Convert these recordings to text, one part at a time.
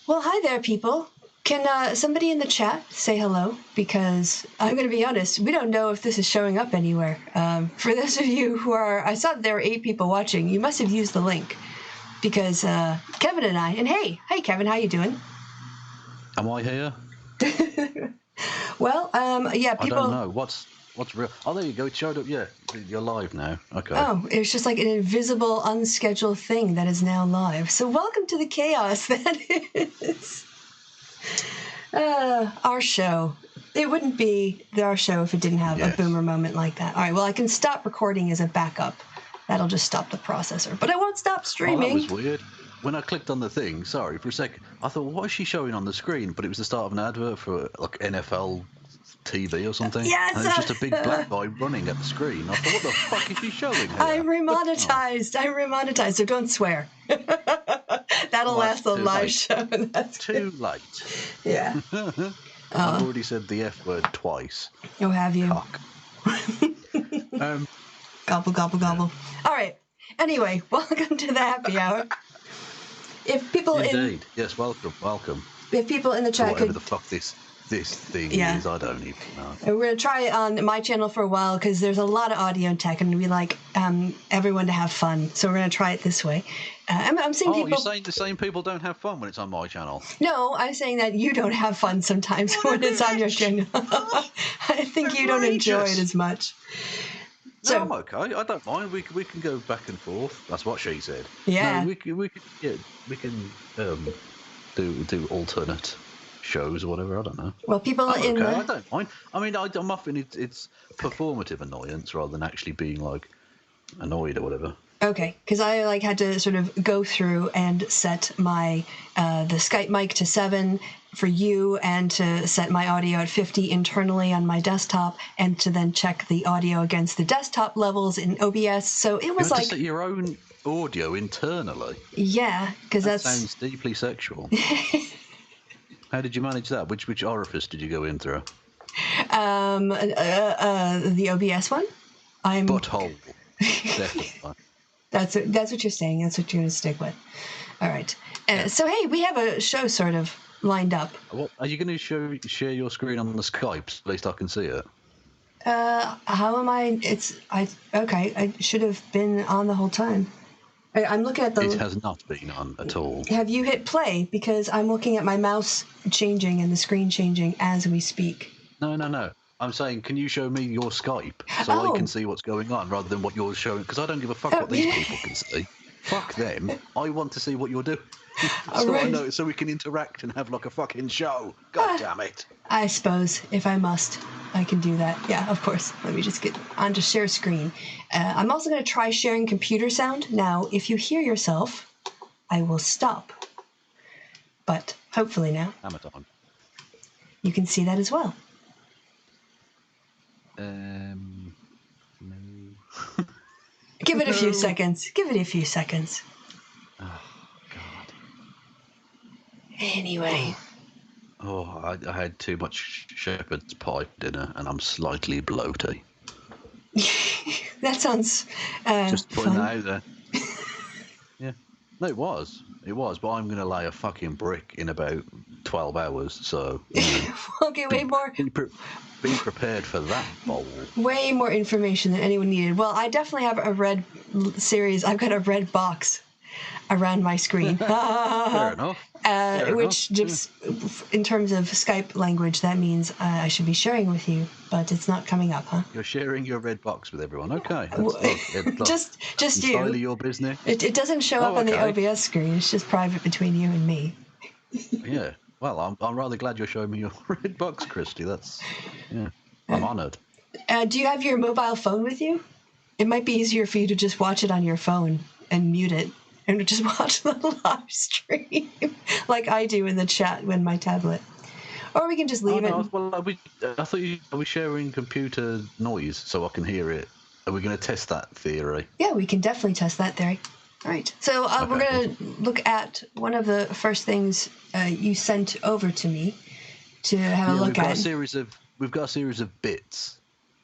Well, hi there, people. Can somebody in the chat say hello? Because I'm going to be honest, we don't know if this is showing up anywhere. For those of you who are, I saw that there were 8 people watching. You must have used the link because Kevin and I, and hey Kevin, how you doing? Am I here? Well, yeah, people. I don't know. What's real? Oh, there you go. It showed up. Yeah, you're live now. Okay. Oh, it's just like an invisible, unscheduled thing that is now live. So welcome to the chaos that is our show. It wouldn't be our show if it didn't have a boomer moment like that. All right, well, I can stop recording as a backup. That'll just stop the processor. But I won't stop streaming. Oh, that was weird. When I clicked on the thing, sorry, for a second, I thought, what is she showing on the screen? But it was the start of an advert for like NFL TV or something. Yes, and it was just a big black guy running at the screen. I thought, what the fuck is she showing here? I'm remonetized, so don't swear. That'll last the live show. That's too late. Yeah. I've already said the F word twice. Oh, have you? Cock. Gobble, gobble, gobble. All right. Anyway, welcome to the happy hour. If people yes, welcome. If people in the chat whatever the fuck this thing is, I don't even know. And we're gonna try it on my channel for a while because there's a lot of audio and tech, and we like everyone to have fun. So we're gonna try it this way. I'm seeing people. You're saying the same people don't have fun when it's on my channel? No, I'm saying that you don't have fun sometimes when it's on your channel. I think you don't enjoy it as much. So, no, I'm okay. I don't mind. We can go back and forth. That's what she said. Yeah. No, we can do alternate shows or whatever. I don't know. Well, people I don't mind. I mean, I'm often it's performative annoyance rather than actually being like annoyed or whatever. Okay, because I like had to sort of go through and set my the Skype mic to 7 for you, and to set my audio at 50 internally on my desktop, and to then check the audio against the desktop levels in OBS. So it was you like to set your own audio internally. Yeah, because that sounds deeply sexual. How did you manage that? Which orifice did you go in through? The OBS one. Butthole. Definitely. That's what you're saying. That's what you're going to stick with. All right. So, hey, we have a show sort of lined up. What, are you going to share your screen on the Skype so at least I can see it? How am I? Okay. I should have been on the whole time. I'm looking at the... It has not been on at all. Have you hit play? Because I'm looking at my mouse changing and the screen changing as we speak. No. I'm saying, can you show me your Skype so I can see what's going on rather than what you're showing? Because I don't give a fuck what these people can see. Fuck them. I want to see what you're doing. I know, so we can interact and have like a fucking show. God damn it. I suppose, if I must, I can do that. Yeah, of course. Let me just get onto share screen. I'm also going to try sharing computer sound. Now, if you hear yourself, I will stop. But hopefully now you can see that as well. No. Give it a few seconds. Oh, God. Anyway. I had too much shepherd's pie dinner and I'm slightly bloaty. That sounds just putting fun. that out there. Yeah. No, it was, but I'm going to lay a fucking brick in about 12 hours, so... Okay, way more... Be prepared for that, bowl. Way more information than anyone needed. Well, I definitely have a red series. I've got a red box around my screen. Fair enough. Which just, in terms of Skype language, that means I should be sharing with you, but it's not coming up, huh? You're sharing your red box with everyone. Okay. Just you. Entirely your business. It doesn't show up on the OBS screen. It's just private between you and me. Yeah. Well, I'm rather glad you're showing me your red box, Kristi. I'm honoured. Do you have your mobile phone with you? It might be easier for you to just watch it on your phone and mute it and just watch the live stream like I do in the chat with my tablet. Or we can just leave it. Well, I thought are we sharing computer noise so I can hear it? Are we going to test that theory? Yeah, we can definitely test that theory. All right. So we're going to look at one of the first things you sent over to me to have a look at. We've got a series of bits.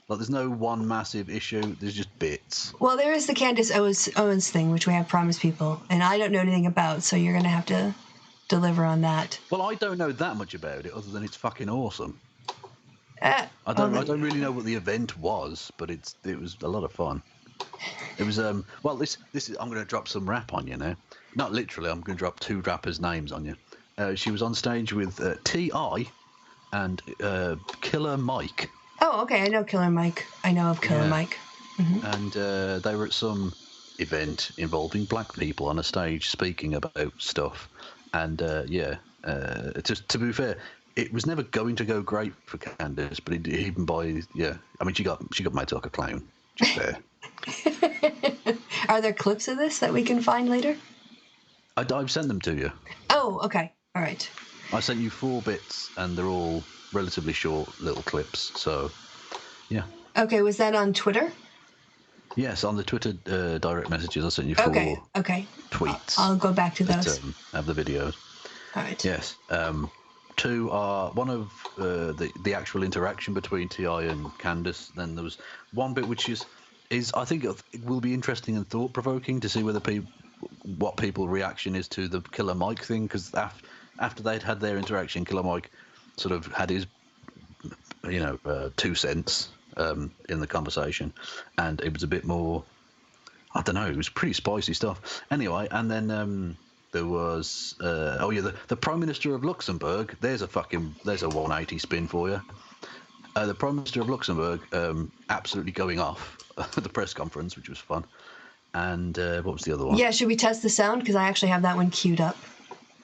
Like, there's no one massive issue. There's just bits. Well, there is the Candace Owens thing, which we have promised people, and I don't know anything about, so you're going to have to deliver on that. Well, I don't know that much about it, other than it's fucking awesome. I don't really know what the event was, but it was a lot of fun. It was well, this is, I'm going to drop some rap on you now. Not literally, I'm going to drop 2 rappers' names on you. She was on stage with T.I. and Killer Mike. Oh, okay, I know Killer Mike. I know of Killer Mike. Mm-hmm. And they were at some event involving black people on a stage speaking about stuff. And to be fair, it was never going to go great for Candace, but even by I mean, she got made to look a clown. Just there. Are there clips of this that we can find later? I've sent them to you. Oh, okay. All right. I sent you 4 bits, and they're all relatively short little clips. So, yeah. Okay, was that on Twitter? Yes, on the Twitter direct messages, I sent you 4 tweets. I'll go back to those. That, have the videos. All right. Yes. 2 are one of the actual interaction between T.I. and Candace. Then there was one bit which is I think it will be interesting and thought provoking to see whether what people's reaction is to the Killer Mike thing, because after they'd had their interaction, Killer Mike sort of had his 2 cents in the conversation, and it was a bit more, I don't know, it was pretty spicy stuff. Anyway, and then there was the Prime Minister of Luxembourg. There's a 180 spin for you. The Prime Minister of Luxembourg absolutely going off at the press conference, which was fun. And what was the other one? Yeah, should we test the sound? Because I actually have that one queued up.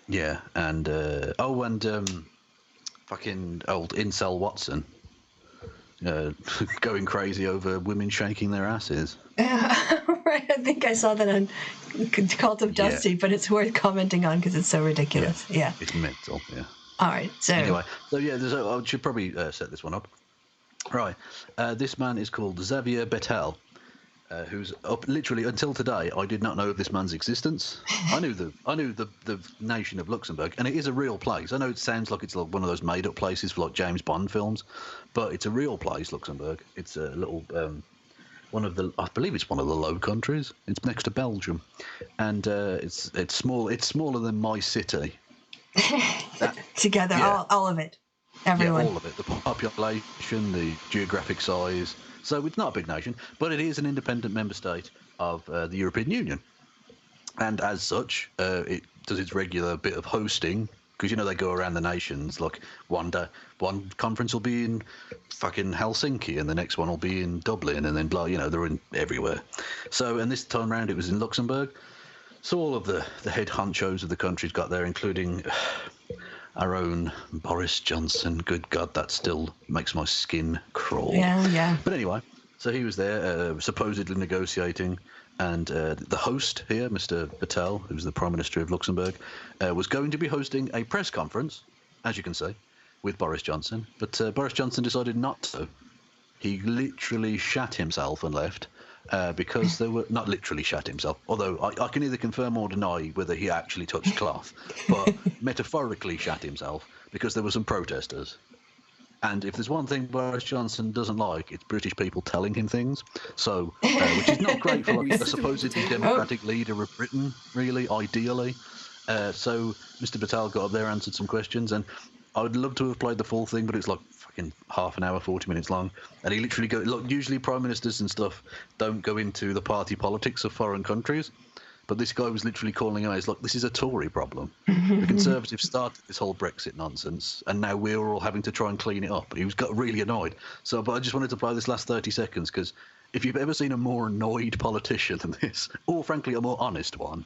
Yeah, and fucking old incel Watson going crazy over women shaking their asses. Right, I think I saw that on Cult of Dusty, but it's worth commenting on because it's so ridiculous. Yeah. It's mental, yeah. All right, so... Anyway, I should probably set this one up. Right, this man is called Xavier Bettel, who's up literally until today. I did not know of this man's existence. I knew the nation of Luxembourg, and it is a real place. I know it sounds like it's like one of those made-up places for like James Bond films, but it's a real place, Luxembourg. It's a little I believe it's one of the Low Countries. It's next to Belgium, and it's small. It's smaller than my city. Together, yeah. all of it. Everyone. Yeah, all of it. The population, the geographic size. So it's not a big nation, but it is an independent member state of the European Union. And as such, it does its regular bit of hosting, because, they go around the nations. Like, one conference will be in fucking Helsinki, and the next one will be in Dublin, and then they're in everywhere. So, and this time around it was in Luxembourg. So all of the head honchos of the countries got there, including our own Boris Johnson. Good God, that still makes my skin crawl. Yeah. But anyway, so he was there, supposedly negotiating, and the host here, Mr. Patel, who's the Prime Minister of Luxembourg, was going to be hosting a press conference, as you can see, with Boris Johnson. But Boris Johnson decided not to. He literally shat himself and left. Because they were not literally shat himself, although I can neither confirm or deny whether he actually touched cloth, but metaphorically shat himself because there were some protesters. And if there's one thing Boris Johnson doesn't like, it's British people telling him things. So, which is not great for like a supposedly democratic leader of Britain, really, ideally. So Mr. Patel got up there, answered some questions, and I would love to have played the full thing, but it's like fucking half an hour, 40 minutes long. And he literally look, usually prime ministers and stuff don't go into the party politics of foreign countries. But this guy was literally calling out, he's like, this is a Tory problem. The Conservatives started this whole Brexit nonsense, and now we're all having to try and clean it up. And he got really annoyed. But I just wanted to play this last 30 seconds, because if you've ever seen a more annoyed politician than this, or frankly a more honest one,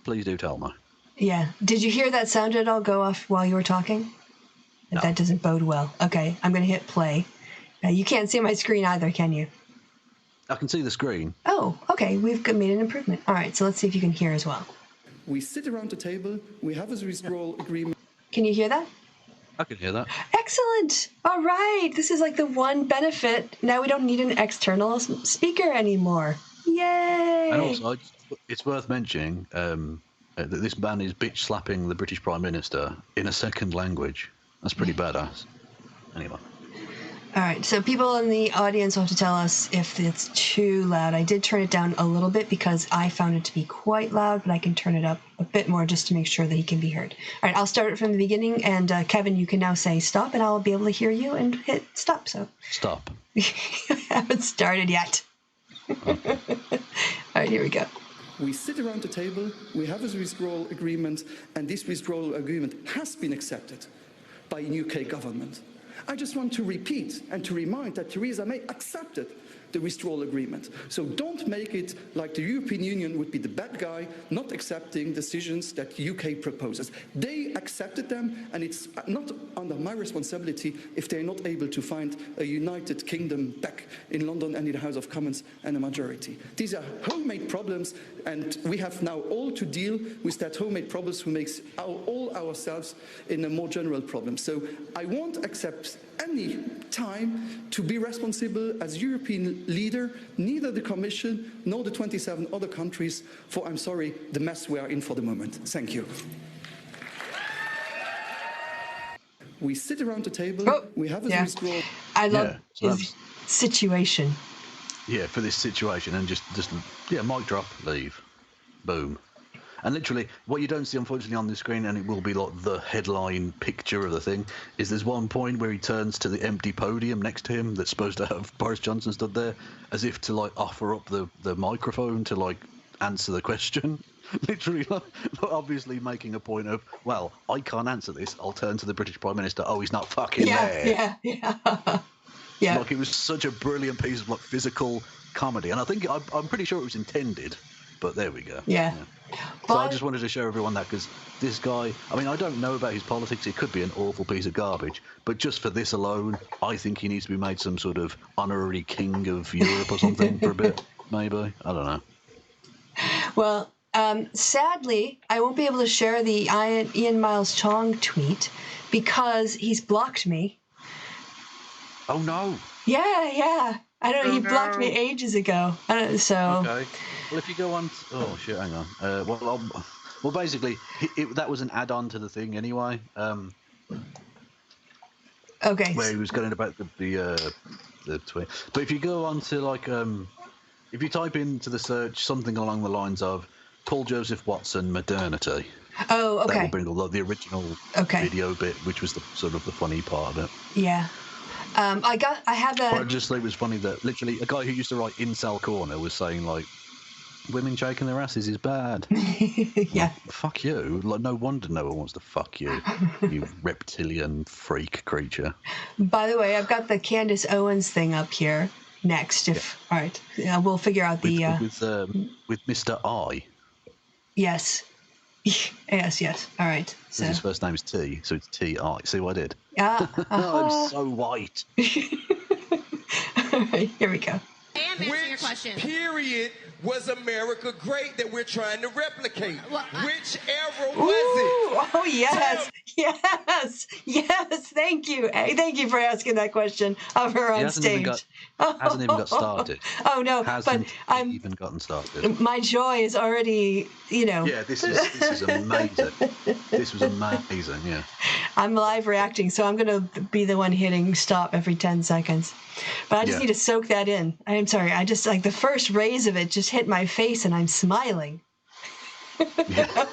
please do tell me. Yeah. Did you hear that sound at all go off while you were talking? No. That doesn't bode well. Okay, I'm going to hit play. You can't see my screen either, can you? I can see the screen. Oh, okay. We've made an improvement. All right, so let's see if you can hear as well. We sit around the table. We have a withdrawal agreement. Can you hear that? I can hear that. Excellent. All right. This is like the one benefit. Now we don't need an external speaker anymore. Yay. And also, it's worth mentioning that this man is bitch slapping the British Prime Minister in a second language. That's pretty badass. Anyway. All right, so people in the audience will have to tell us if it's too loud. I did turn it down a little bit because I found it to be quite loud, but I can turn it up a bit more just to make sure that he can be heard. All right, I'll start it from the beginning, and Kevin, you can now say stop, and I'll be able to hear you and hit stop. So Stop. I haven't started yet. Okay. All right, here we go. We sit around the table, we have a withdrawal agreement, and this withdrawal agreement has been accepted by the UK government. I just want to repeat and to remind that Theresa May accepted the withdrawal agreement. So don't make it like the European Union would be the bad guy not accepting decisions that the UK proposes. They accepted them, and it's not under my responsibility if they're not able to find a United Kingdom back in London and in the House of Commons and a majority. These are homemade problems, and we have now all to deal with that homemade problems who makes all ourselves in a more general problem. So I won't accept any time to be responsible as European leader, neither the Commission nor the 27 other countries, for, I'm sorry, the mess we are in for the moment. Thank you. We sit around the table, we have a withdrawal. I love his situation. Yeah, for this situation, and just mic drop, leave, boom. And literally, what you don't see, unfortunately, on the screen, and it will be like the headline picture of the thing, is there's one point where he turns to the empty podium next to him that's supposed to have Boris Johnson stood there, as if to, like, offer up the microphone to, like, answer the question. Literally, like, obviously making a point of, well, I can't answer this. I'll turn to the British Prime Minister. Oh, he's not fucking there. Yeah. Like, it was such a brilliant piece of, like, physical comedy. And I think, I'm pretty sure it was intended. But there we go. Yeah. So I just wanted to show everyone that, because this guy, I mean, I don't know about his politics. It could be an awful piece of garbage. But just for this alone, I think he needs to be made some sort of honorary king of Europe or something for a bit, maybe. I don't know. Well, sadly, I won't be able to share the Ian Miles Chong tweet because he's blocked me. Oh, no. Yeah. I don't know. He blocked me ages ago. So. Okay. Well, if you go on... Oh, shit, hang on. Well, basically, that was an add-on to the thing anyway. Okay. Where he was going about the tweet. But if you go on to, like... if you type into the search something along the lines of Paul Joseph Watson modernity... Oh, okay. That will bring all the original video bit, which was the sort of the funny part of it. Yeah. I have a... But it was funny that literally a guy who used to write Incel Corner was saying, like, women shaking their asses is bad. Yeah. Like, fuck you. Like, no wonder no one wants to fuck you, you reptilian freak creature. By the way, I've got the Candace Owens thing up here next. All right. We'll figure out the... With Mr. I. Yes. Yes. All right. So his first name is T, so it's T-I. See what I did? I'm so white. All right, here we go. Which period was America great that we're trying to replicate? Which era was it? Oh, yes. Thank you. Hey, thank you for asking that question of her on stage. Hasn't even got started. Oh, no. Hasn't even gotten started. My joy is already, Yeah, this is amazing. This was amazing, yeah. I'm live reacting, so I'm going to be the one hitting stop every 10 seconds. But I just need to soak that in. I'm sorry. I just, like, the first rays of it just hit my face, and I'm smiling. Yeah.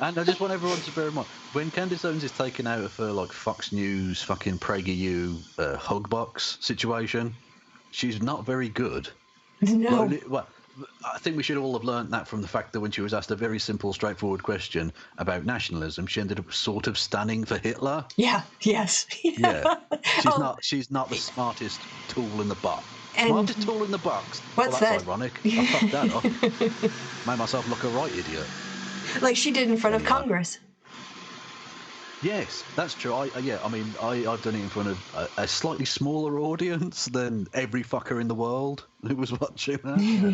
And I just want everyone to bear in mind, when Candace Owens is taken out of her, like, Fox News fucking PragerU hug box situation, she's not very good. No. Well, I think we should all have learned that from the fact that when she was asked a very simple, straightforward question about nationalism, she ended up sort of standing for Hitler. Yeah. Yes. Yeah. She's not the smartest tool in the box. Smartest tool in the box. What's that's that? Ironic. I fucked that up. Made myself look a right idiot. Like she did in front of Congress. Yes, that's true. I've done it in front of a slightly smaller audience than every fucker in the world who was watching that. Yeah.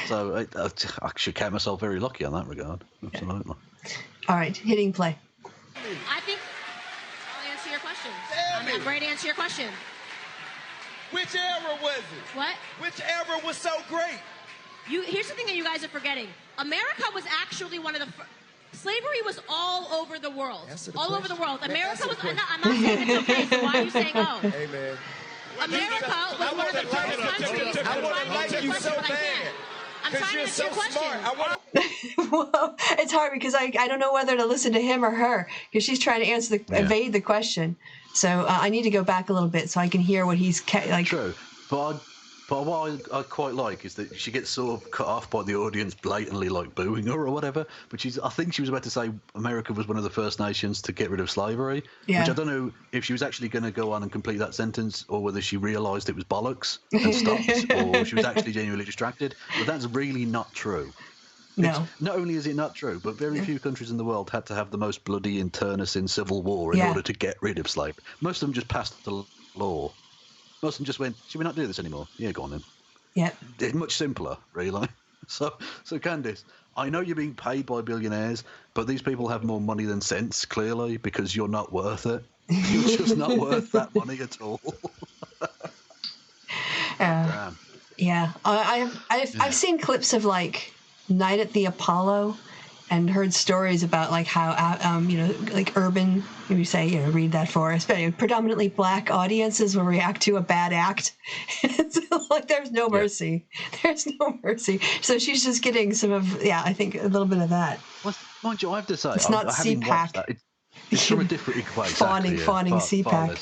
So I should count myself very lucky on that regard. Absolutely. All right, hitting play. I think I'll answer your question. I'm ready to answer your question. Which era was it? What? Which era was so great? Here's the thing that you guys are forgetting. America was actually one of the... Slavery was all over the world. Answer the All over question. the world. Man, America answer was. the question. I'm not saying it's okay. So why are you saying oh? Hey, man. America was one of the first countries. I want to like you so bad. I'm trying to you're answer so your question. smart. I want Well, it's hard because I don't know whether to listen to him or her because she's trying to evade the question. So I need to go back a little bit so I can hear what he's like. True, but what I quite like is that she gets sort of cut off by the audience blatantly like booing her or whatever. But I think she was about to say America was one of the first nations to get rid of slavery. Yeah. Which I don't know if she was actually going to go on and complete that sentence or whether she realised it was bollocks and stopped, or she was actually genuinely distracted. But that's really not true. No. Not only is it not true, but very few countries in the world had to have the most bloody internecine civil war in order to get rid of slavery. Most of them just passed the law. Most of them just went, should we not do this anymore? Yeah, go on then. Yeah. It's much simpler, really. So Candace, I know you're being paid by billionaires, but these people have more money than sense, clearly, because you're not worth it. You're just not worth that money at all. Damn. Yeah. I've seen clips of like Night at the Apollo and heard stories about like how like urban, you say, read that for us, but predominantly black audiences will react to a bad act. It's like there's no mercy. There's no mercy. So she's just getting some of I think a little bit of that. Well, mind you, I have to say, it's not CPAC. It's from a different place. Fawning CPAC.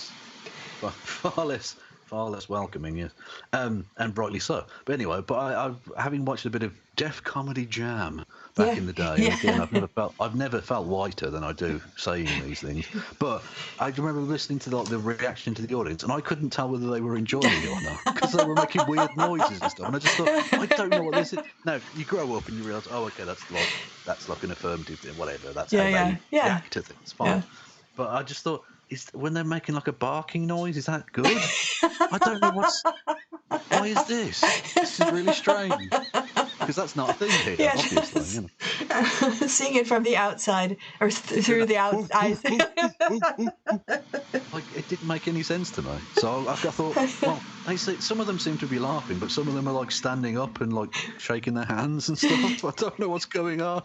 Far less welcoming, yes, and rightly so. But anyway, I having watched a bit of Def Comedy Jam back in the day, and again, I've never felt whiter than I do saying these things. But I remember listening to the reaction to the audience, and I couldn't tell whether they were enjoying it or not because they were making weird noises and stuff. And I just thought, I don't know what this is. Now you grow up and you realise, oh, okay, that's like an affirmative thing, whatever. That's how they react to things. Fine. Yeah. But I just thought, when they're making like a barking noise, is that good? I don't know why is this? This is really strange. Because that's not a thing here, obviously. Seeing it from the outside or through the eyes. Like, it didn't make any sense to me. So I thought, well, some of them seem to be laughing, but some of them are like standing up and like shaking their hands and stuff. I don't know what's going on.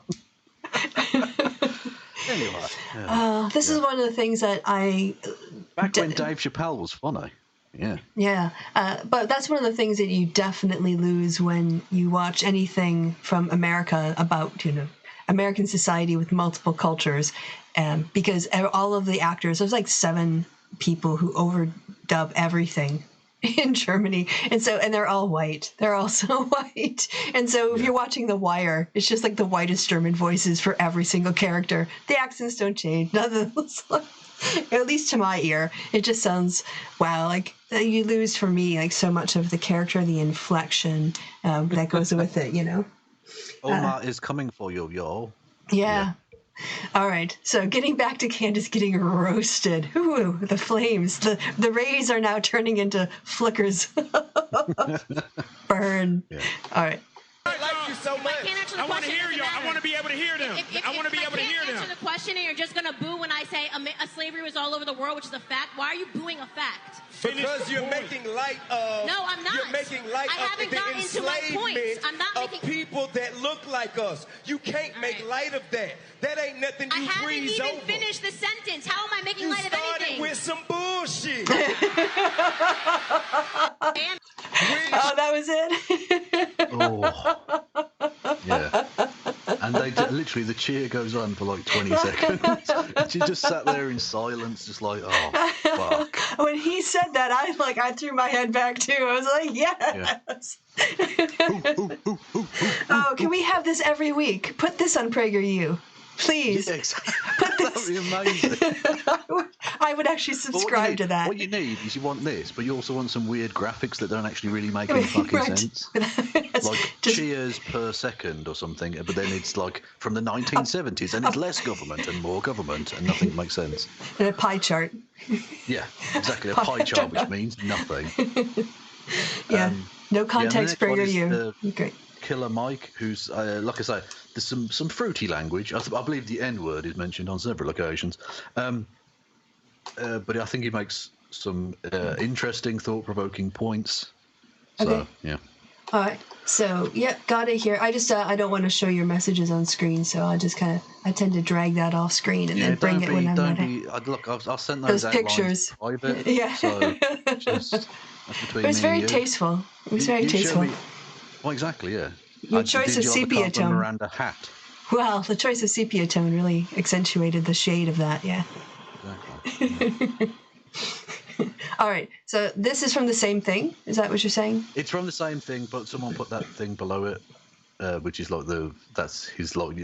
Anyway, this is one of the things that back when Dave Chappelle was funny. Yeah. But that's one of the things that you definitely lose when you watch anything from America about, American society with multiple cultures. Because all of the actors, there's like 7 people who overdub everything in Germany. And they're all white. They're all so white. And so if you're watching The Wire, it's just like the whitest German voices for every single character. The accents don't change. Nothing. At least to my ear, it just sounds, wow, like you lose for me like so much of the character, the inflection that goes with it, Omar is coming for you, yo. Yeah. All right. So getting back to Candace getting roasted. Ooh, the flames. The rays are now turning into flickers. Burn. Yeah. All right. I like you so much. I want to hear you. I want to be able to hear them. I want to be able to hear them. If I can't answer the question and you're just going to boo when I say slavery was all over the world, which is a fact, why are you booing a fact? Because you're making light of... No, I'm not. You're making light of the enslavement of people that look like us. You can't make light of that. That ain't nothing you breeze over. I haven't even finished the sentence. How am I making light of anything? You started with some bullshit. Oh, that was it? Oh. Yeah. And they literally, the cheer goes on for like 20 seconds. And she just sat there in silence, just like, oh, fuck. When he said that, I threw my head back too. I was like, yes. Oh, can we have this every week? Put this on PragerU. Please. Yes. Put this. That would be amazing. I would actually subscribe to that. What you need is you want this, but you also want some weird graphics that don't actually really make any fucking sense. Like cheers per second or something, but then it's like from the 1970s and it's less government and more government and nothing makes sense. And a pie chart. Yeah, exactly. A pie chart, which means nothing. Yeah. No context for you. Great. Killer Mike, who's like I say, there's some fruity language. I believe the N-word is mentioned on several occasions, but I think he makes some interesting, thought-provoking points. So, okay. Yeah. All right. So, yep, got it here. I just, I don't want to show your messages on screen, so I just I tend to drag that off screen and then bring it when I'm ready. Look, I'll send those pictures. Private, yeah. So, just, that's between but it's me very and you. tasteful. It was very tasteful. Well, exactly, yeah. Your choice of sepia tone. Miranda hat? Well, the choice of sepia tone really accentuated the shade of that, yeah. Exactly. All right, so this is from the same thing? Is that what you're saying? It's from the same thing, but someone put that thing below it, which is like that's his, like,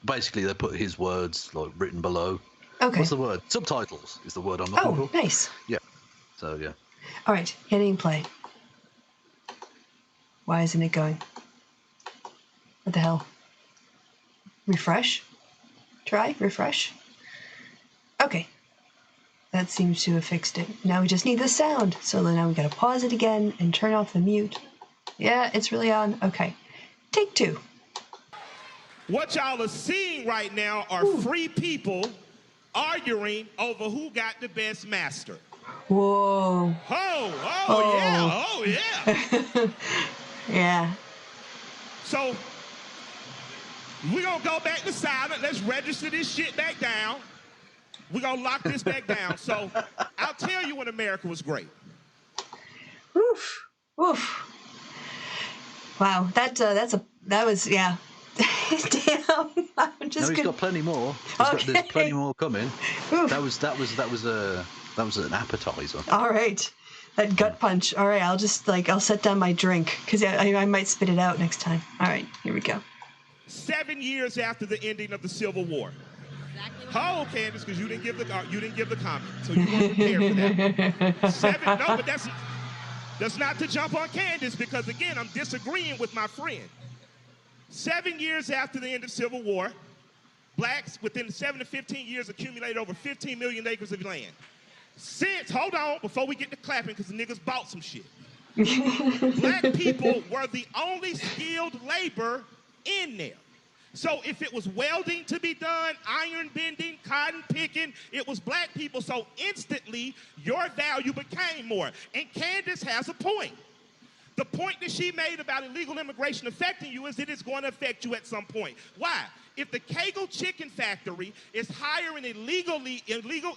basically they put his words like written below. Okay. What's the word? Subtitles is the word I'm looking for. Oh, nice. Yeah. So, yeah. All right, hitting play. Why isn't it going? What the hell? Refresh? Try? Refresh? Okay. That seems to have fixed it. Now we just need the sound. So now we gotta pause it again and turn off the mute. Yeah, it's really on. Okay. Take two. What y'all are seeing right now are free people arguing over who got the best master. Whoa. Oh, yeah. Yeah. So, we're going to go back to silent. Let's register this shit back down. We're going to lock this back down. So, I'll tell you when America was great. Woof. Woof. Wow. That was, yeah. Damn. I'm just he's got plenty more. There's plenty more coming. Oof. That was an appetizer. All right. That gut punch. All right, I'll set down my drink because I might spit it out next time. All right, here we go. 7 years after the ending of the Civil War. Hold, Candace, because you didn't give the comment, so you weren't prepared for that. No, but that's not to jump on Candace because again I'm disagreeing with my friend. 7 years after the end of Civil War, blacks within 7 to 15 years accumulated over 15 million acres of land. Hold on, before we get to clapping, because the niggas bought some shit. Black people were the only skilled labor in there. So if it was welding to be done, iron bending, cotton picking, it was black people. So instantly, your value became more. And Candace has a point. The point that she made about illegal immigration affecting you is it is going to affect you at some point. Why? If the Kegel Chicken Factory is hiring illegal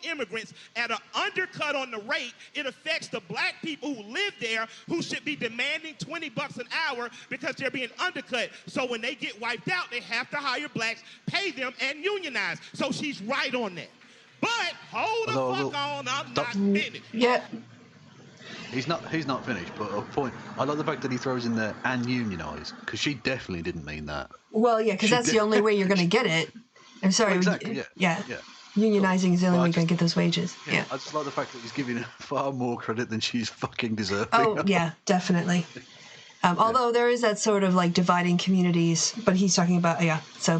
immigrants at an undercut on the rate, it affects the black people who live there who should be demanding $20 an hour because they're being undercut. So when they get wiped out, they have to hire blacks, pay them, and unionize. So she's right on that. But hold the fuck on, I'm not finished. Yeah. He's not finished, but a point. I like the fact that he throws in there and unionise, because she definitely didn't mean that. Well, yeah, because that's the only way you're going to get it. I'm sorry. Well, exactly, yeah. Unionising is the only way you're going to get those wages. Yeah. I just like the fact that he's giving her far more credit than she's fucking deserving. Oh, yeah, definitely. Although there is that sort of like dividing communities, but he's talking about,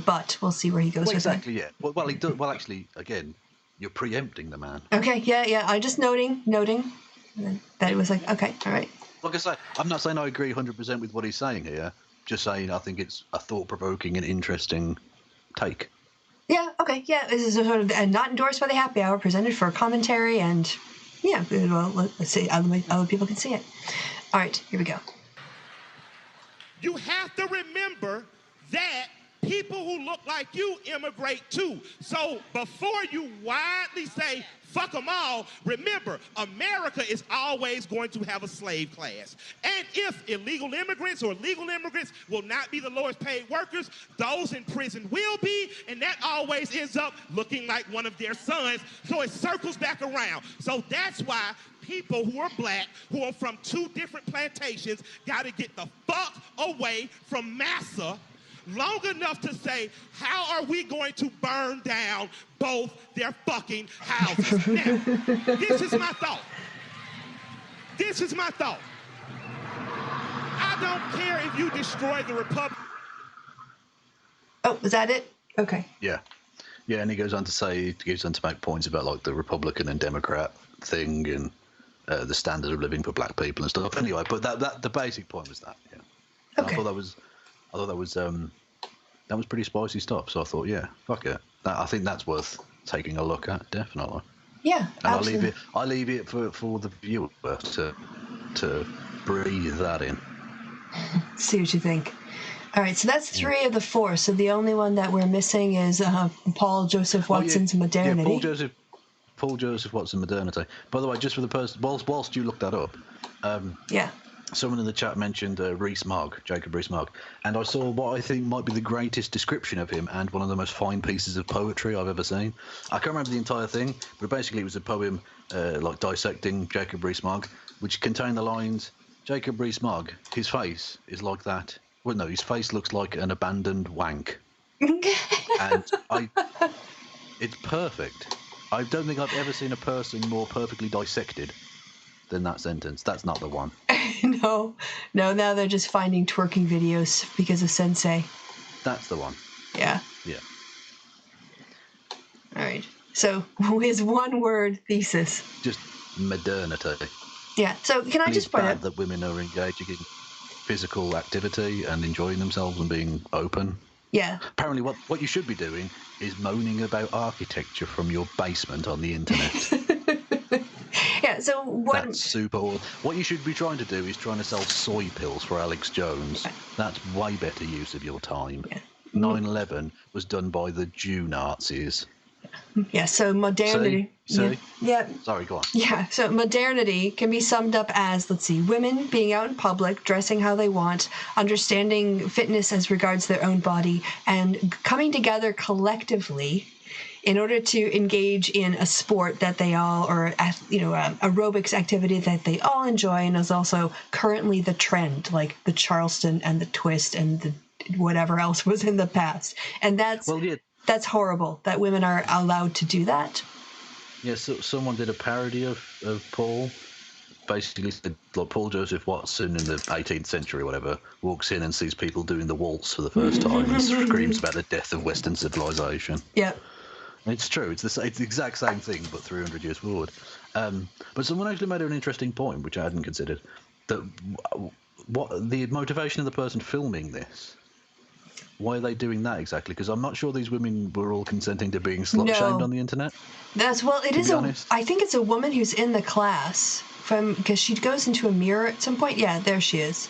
but we'll see where he goes with exactly, yeah. Well, he does. Well, actually, again, you're preempting the man. Okay, yeah. I'm just noting. And then that was like, okay, all right. Like I say, I'm not saying I agree 100% with what he's saying here. Just saying I think it's a thought-provoking and interesting take. Yeah, okay, yeah. This is a sort of not endorsed by the Happy Hour, presented for commentary, and yeah, well, let's see, other people can see it. All right, here we go. You have to remember that people who look like you immigrate too. So before you widely say, fuck them all, remember, America is always going to have a slave class. And if illegal immigrants or legal immigrants will not be the lowest paid workers, those in prison will be, and that always ends up looking like one of their sons. So it circles back around. So that's why people who are black, who are from two different plantations, got to get the fuck away from massa long enough to say, how are we going to burn down both their fucking houses? Now, this is my thought. I don't care if you destroy the Republic. Oh, is that it? Okay. Yeah, and he goes on to make points about like the Republican and Democrat thing and the standard of living for black people and stuff. Anyway, but that the basic point was that. Yeah. Okay. I thought that was pretty spicy stuff. So I thought, yeah, fuck it. I think that's worth taking a look at, definitely. Yeah, and absolutely. I leave it for the viewer to breathe that in. See what you think. All right, so that's 3 of the 4. So the only one that we're missing is Paul Joseph Watson's Modernity. Yeah, Paul Joseph Watson Modernity. By the way, just for the person, whilst you look that up, someone in the chat mentioned Jacob Rees-Mogg, and I saw what I think might be the greatest description of him and one of the most fine pieces of poetry I've ever seen. I can't remember the entire thing, but basically it was a poem dissecting Jacob Rees-Mogg, which contained the lines, Jacob Rees-Mogg, his face is like that. Well, no, his face looks like an abandoned wank. And it's perfect. I don't think I've ever seen a person more perfectly dissected than that sentence. That's not the one. No, now they're just finding twerking videos because of Sensei. That's the one. Yeah. Yeah. All right. So his one-word thesis. Just modernity. Yeah. So can I just point out that women are engaging in physical activity and enjoying themselves and being open? Yeah. Apparently what you should be doing is moaning about architecture from your basement on the internet. Yeah, so That's super. What you should be trying to do is trying to sell soy pills for Alex Jones. That's way better use of your time. Yeah. 9/11 was done by the Jew Nazis. Yeah, so modernity. See? Yeah. Sorry, go on. Yeah, so modernity can be summed up as, women being out in public, dressing how they want, understanding fitness as regards their own body, and coming together collectively in order to engage in a sport that they all, or aerobics activity that they all enjoy, and is also currently the trend, like the Charleston and the twist and the whatever else was in the past. And that's horrible that women are allowed to do that. Yeah, so someone did a parody of Paul. Basically said, like, Paul Joseph Watson in the 18th century or whatever walks in and sees people doing the waltz for the first time and screams about the death of Western civilization. Yeah. It's true. It's the exact same thing, but 300 years forward. But someone actually made an interesting point, which I hadn't considered, that what the motivation of the person filming this. Why are they doing that exactly? Because I'm not sure these women were all consenting to being slut-shamed on the internet. I think it's a woman who's in the class because she goes into a mirror at some point. Yeah, there she is.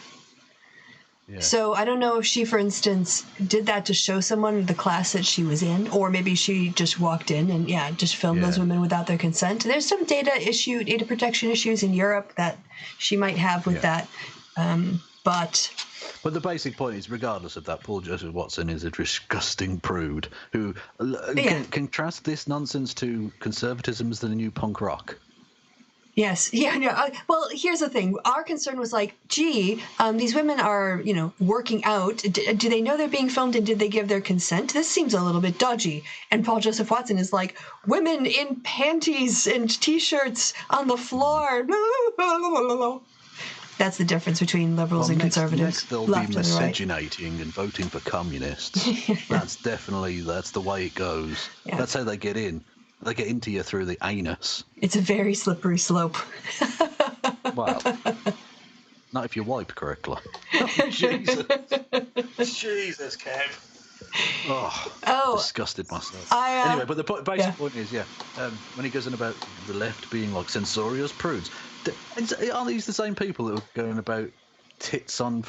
Yeah. So I don't know if she, for instance, did that to show someone the class that she was in, or maybe she just walked in and just filmed those women without their consent. There's some data protection issues in Europe that she might have with that. But the basic point is, regardless of that, Paul Joseph Watson is a disgusting prude who can contrast this nonsense to conservatism as the new punk rock. Yes. Yeah. No. Well, here's the thing. Our concern was these women are, working out. Do they know they're being filmed, and did they give their consent? This seems a little bit dodgy. And Paul Joseph Watson is like, women in panties and T-shirts on the floor. That's the difference between liberals and conservatives. Next they'll be miscegenating and voting for communists. That's the way it goes. Yeah. That's how they get in. They get into you through the anus. It's a very slippery slope. Well, not if you wipe correctly. Jesus. Jesus, Kev. Oh, disgusted myself. Anyway, but the basic point is, when he goes on about the left being like censorious prudes, are these the same people that are going about tits on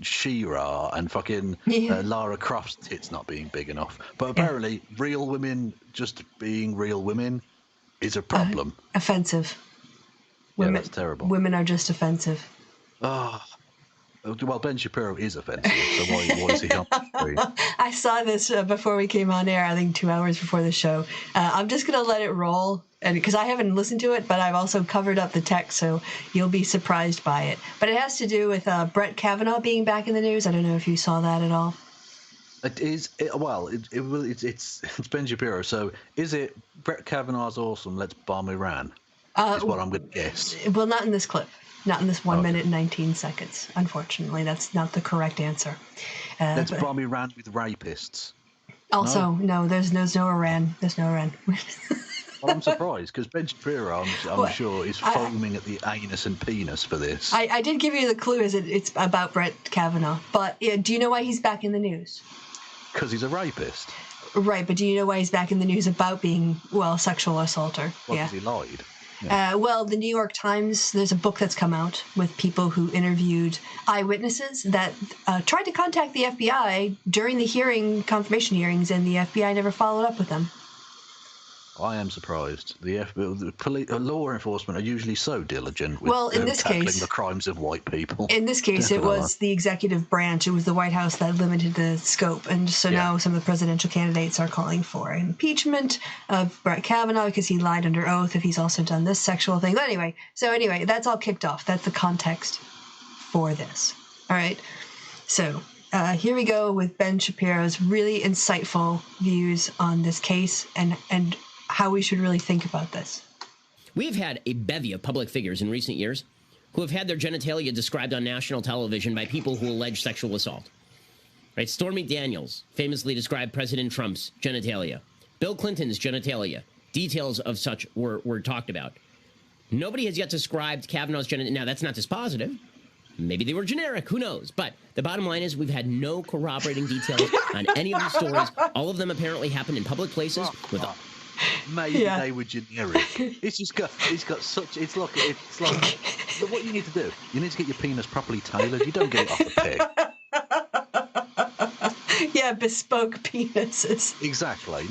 She-Ra and fucking Lara Croft's tits not being big enough? But apparently, real women just being real women is a problem. Offensive. Women, that's terrible. Women are just offensive. Well, Ben Shapiro is offensive, so why is he on the screen? I saw this before we came on air, I think 2 hours before the show. I'm just going to let it roll, and because I haven't listened to it, but I've also covered up the text, so you'll be surprised by it. But it has to do with Brett Kavanaugh being back in the news. I don't know if you saw that at all. It is. It's Ben Shapiro. So is it Brett Kavanaugh's awesome? Let's bomb Iran. Is what I'm going to guess. Well, not in this clip. Not in this 1 minute and 19 seconds. Unfortunately, that's not the correct answer. Let's bomb Iran with rapists. Also, no, there's no Iran. There's no Iran. Well, I'm surprised because Ben Shapiro, I'm sure, is foaming at the anus and penis for this. I did give you the clue, it's about Brett Kavanaugh. But do you know why he's back in the news? Because he's a rapist. Right, but do you know why he's back in the news about being, sexual assaulter? Because he lied. Yeah. Well, the New York Times, there's a book that's come out with people who interviewed eyewitnesses that tried to contact the FBI during the confirmation hearings, and the FBI never followed up with them. I am surprised. The law enforcement are usually so diligent with tackling the crimes of white people. In this case, Definitely. It was the executive branch. It was the White House that limited the scope. And so now some of the presidential candidates are calling for impeachment of Brett Kavanaugh because he lied under oath if he's also done this sexual thing. But anyway, that's all kicked off. That's the context for this. All right. So here we go with Ben Shapiro's really insightful views on this case and how we should really think about this. We have had a bevy of public figures in recent years who have had their genitalia described on national television by people who allege sexual assault. Right? Stormy Daniels famously described President Trump's genitalia. Bill Clinton's genitalia. Details of such were talked about. Nobody has yet described Kavanaugh's genitalia. Now, that's not dispositive. Maybe they were generic. Who knows? But the bottom line is we've had no corroborating details on any of these stories. All of them apparently happened in public places with... Maybe they were generic. It's got such. It's like what you need to do. You need to get your penis properly tailored. You don't get it off the peg. Yeah, bespoke penises. Exactly.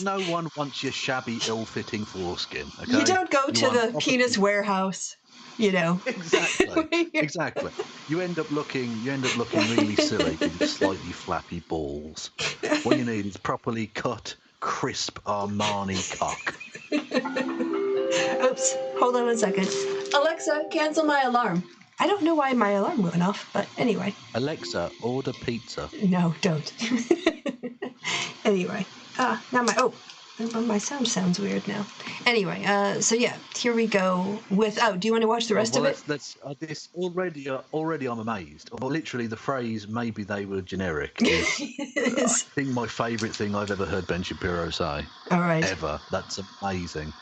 No one wants your shabby, ill-fitting foreskin. Okay? You don't go to the penis warehouse. You know. Exactly. You end up looking really silly with slightly flappy balls. What you need is properly cut, crisp Armani cock. Oops. Hold on 1 second. Alexa, cancel my alarm. I don't know why my alarm went off, but anyway. Alexa, order pizza. No, don't. Anyway. My sound sounds weird now. Anyway, here we go with... Oh, do you want to watch the rest of it? This already I'm amazed. But literally the phrase, maybe they were generic, is I think my favourite thing I've ever heard Ben Shapiro say. All right. Ever. That's amazing.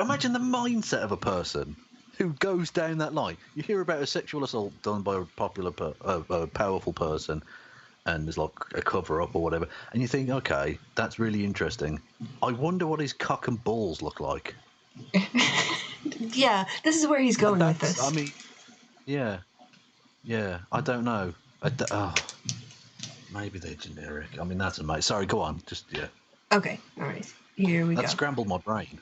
Imagine the mindset of a person who goes down that line. You hear about a sexual assault done by a powerful person, and there's like a cover-up or whatever, and you think, okay, that's really interesting. I wonder what his cock and balls look like. Yeah, this is where he's going with this. I mean, yeah, I don't know. Maybe they're generic. I mean, that's amazing. Sorry, go on. Okay, all right. Here we go. That scrambled my brain.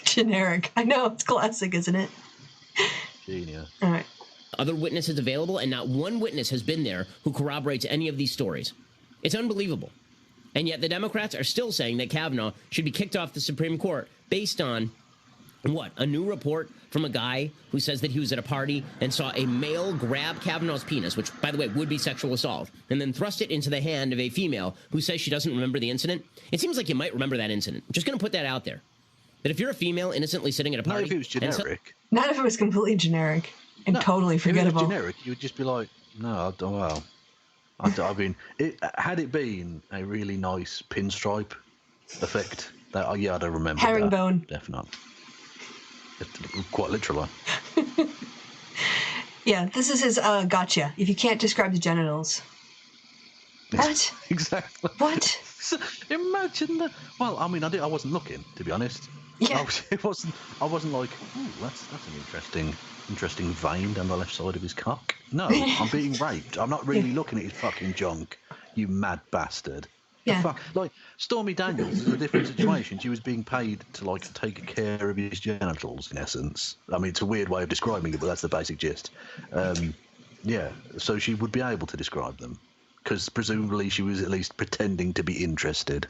Generic. I know, it's classic, isn't it? Genius. All right. Other witnesses available, and not one witness has been there who corroborates any of these stories. It's unbelievable. And yet the Democrats are still saying that Kavanaugh should be kicked off the Supreme Court based on, what, a new report from a guy who says that he was at a party and saw a male grab Kavanaugh's penis, which, by the way, would be sexual assault, and then thrust it into the hand of a female who says she doesn't remember the incident. It seems like you might remember that incident. I'm just going to put that out there. That if you're a female innocently sitting at a party... Not if it was generic. Not if it was completely generic. And totally forgettable. If it was generic, you would just be like, no, I mean, had it been a really nice pinstripe effect, I'd have remembered herringbone. That. Definitely. Quite literally. Yeah, this is his gotcha. If you can't describe the genitals. What? Exactly. What? Imagine that. Well, I mean, I wasn't looking, to be honest. Yeah. I wasn't like, oh, that's an interesting vein down the left side of his cock. No, I'm being raped. I'm not really looking at his fucking junk, you mad bastard. Yeah. Like, Stormy Daniels is a different situation. She was being paid to, like, take care of his genitals, in essence. I mean, it's a weird way of describing it, but that's the basic gist. Yeah, so she would be able to describe them, because presumably she was at least pretending to be interested.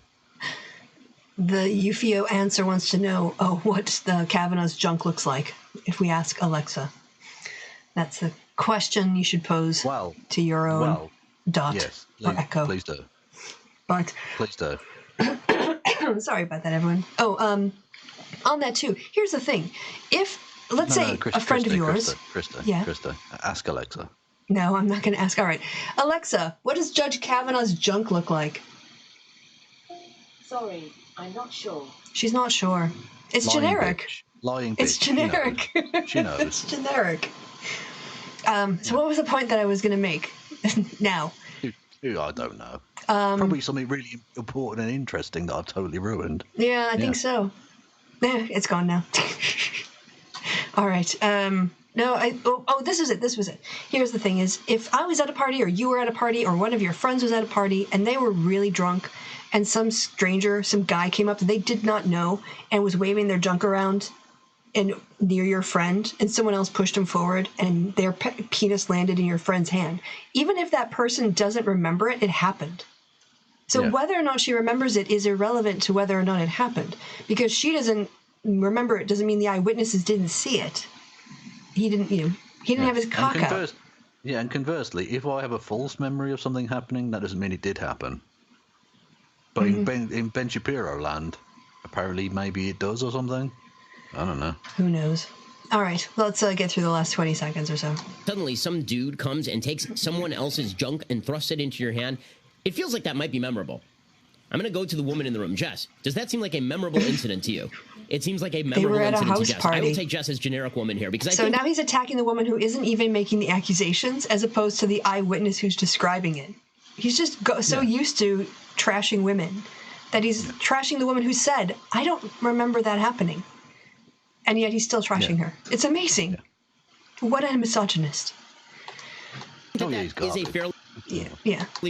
The UFO answer wants to know, what the Kavanaugh's junk looks like, if we ask Alexa. That's the question you should pose to your own dot or echo. Please do. But please do. Sorry about that, everyone. On that too, here's the thing. If, let's say, a friend of yours... Krista, ask Alexa. No, I'm not going to ask. All right. Alexa, what does Judge Kavanaugh's junk look like? Sorry, I'm not sure. She's not sure. It's generic. Lying bitch. It's generic. She knows. It's generic. So what was the point that I was going to make now? I don't know. Probably something really important and interesting that I've totally ruined. Yeah, I think so. It's gone now. All right. This was it. Here's the thing is, if I was at a party or you were at a party or one of your friends was at a party and they were really drunk and some stranger, some guy came up that they did not know and was waving their junk around and near your friend and someone else pushed him forward and their penis landed in your friend's hand, even if that person doesn't remember it, it happened. So whether or not she remembers it is irrelevant to whether or not it happened, because she doesn't remember it doesn't mean the eyewitnesses didn't see it. He didn't, he didn't have his cock out. Yeah, and conversely, if I have a false memory of something happening, that doesn't mean it did happen. But in Ben Shapiro land, apparently maybe it does or something. I don't know. Who knows? All right, let's get through the last 20 seconds or so. Suddenly, some dude comes and takes someone else's junk and thrusts it into your hand. It feels like that might be memorable. I'm going to go to the woman in the room. Jess, does that seem like a memorable incident to you? It seems like a memorable incident to Jess. Party. I will take Jess as generic woman here because now he's attacking the woman who isn't even making the accusations, as opposed to the eyewitness who's describing it. He's just so used to trashing women that he's trashing the woman who said, "I don't remember that happening," and yet he's still trashing her. It's amazing. Yeah. What a misogynist! That is a fairly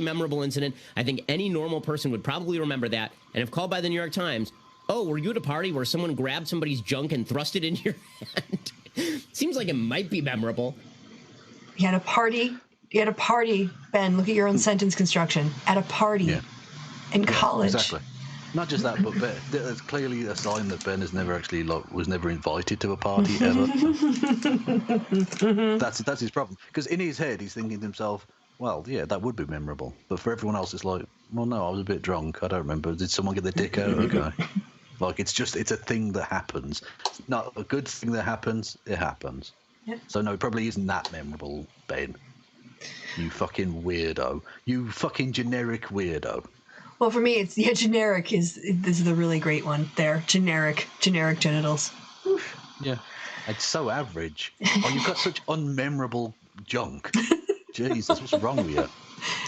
memorable incident. I think any normal person would probably remember that. And if called by the New York Times, "Oh, were you at a party where someone grabbed somebody's junk and thrust it into your hand?" Seems like it might be memorable. You had a party, Ben. Look at your own sentence construction. At a party in college. Exactly. Not just that, but there's clearly a sign that Ben has never actually was never invited to a party ever. That's his problem. Because in his head, he's thinking to himself, "Well, yeah, that would be memorable." But for everyone else, it's like, "Well, no, I was a bit drunk. I don't remember. Did someone get their dick out?" Okay. Like, it's a thing that happens. It's not a good thing that happens. It happens. Yeah. So, no, it probably isn't that memorable, Ben. You fucking weirdo. You fucking generic weirdo. Well, for me, it's, generic this is the really great one there. Generic genitals. Oof. Yeah. It's so average. Oh, you've got such unmemorable junk. Jesus, what's wrong with you?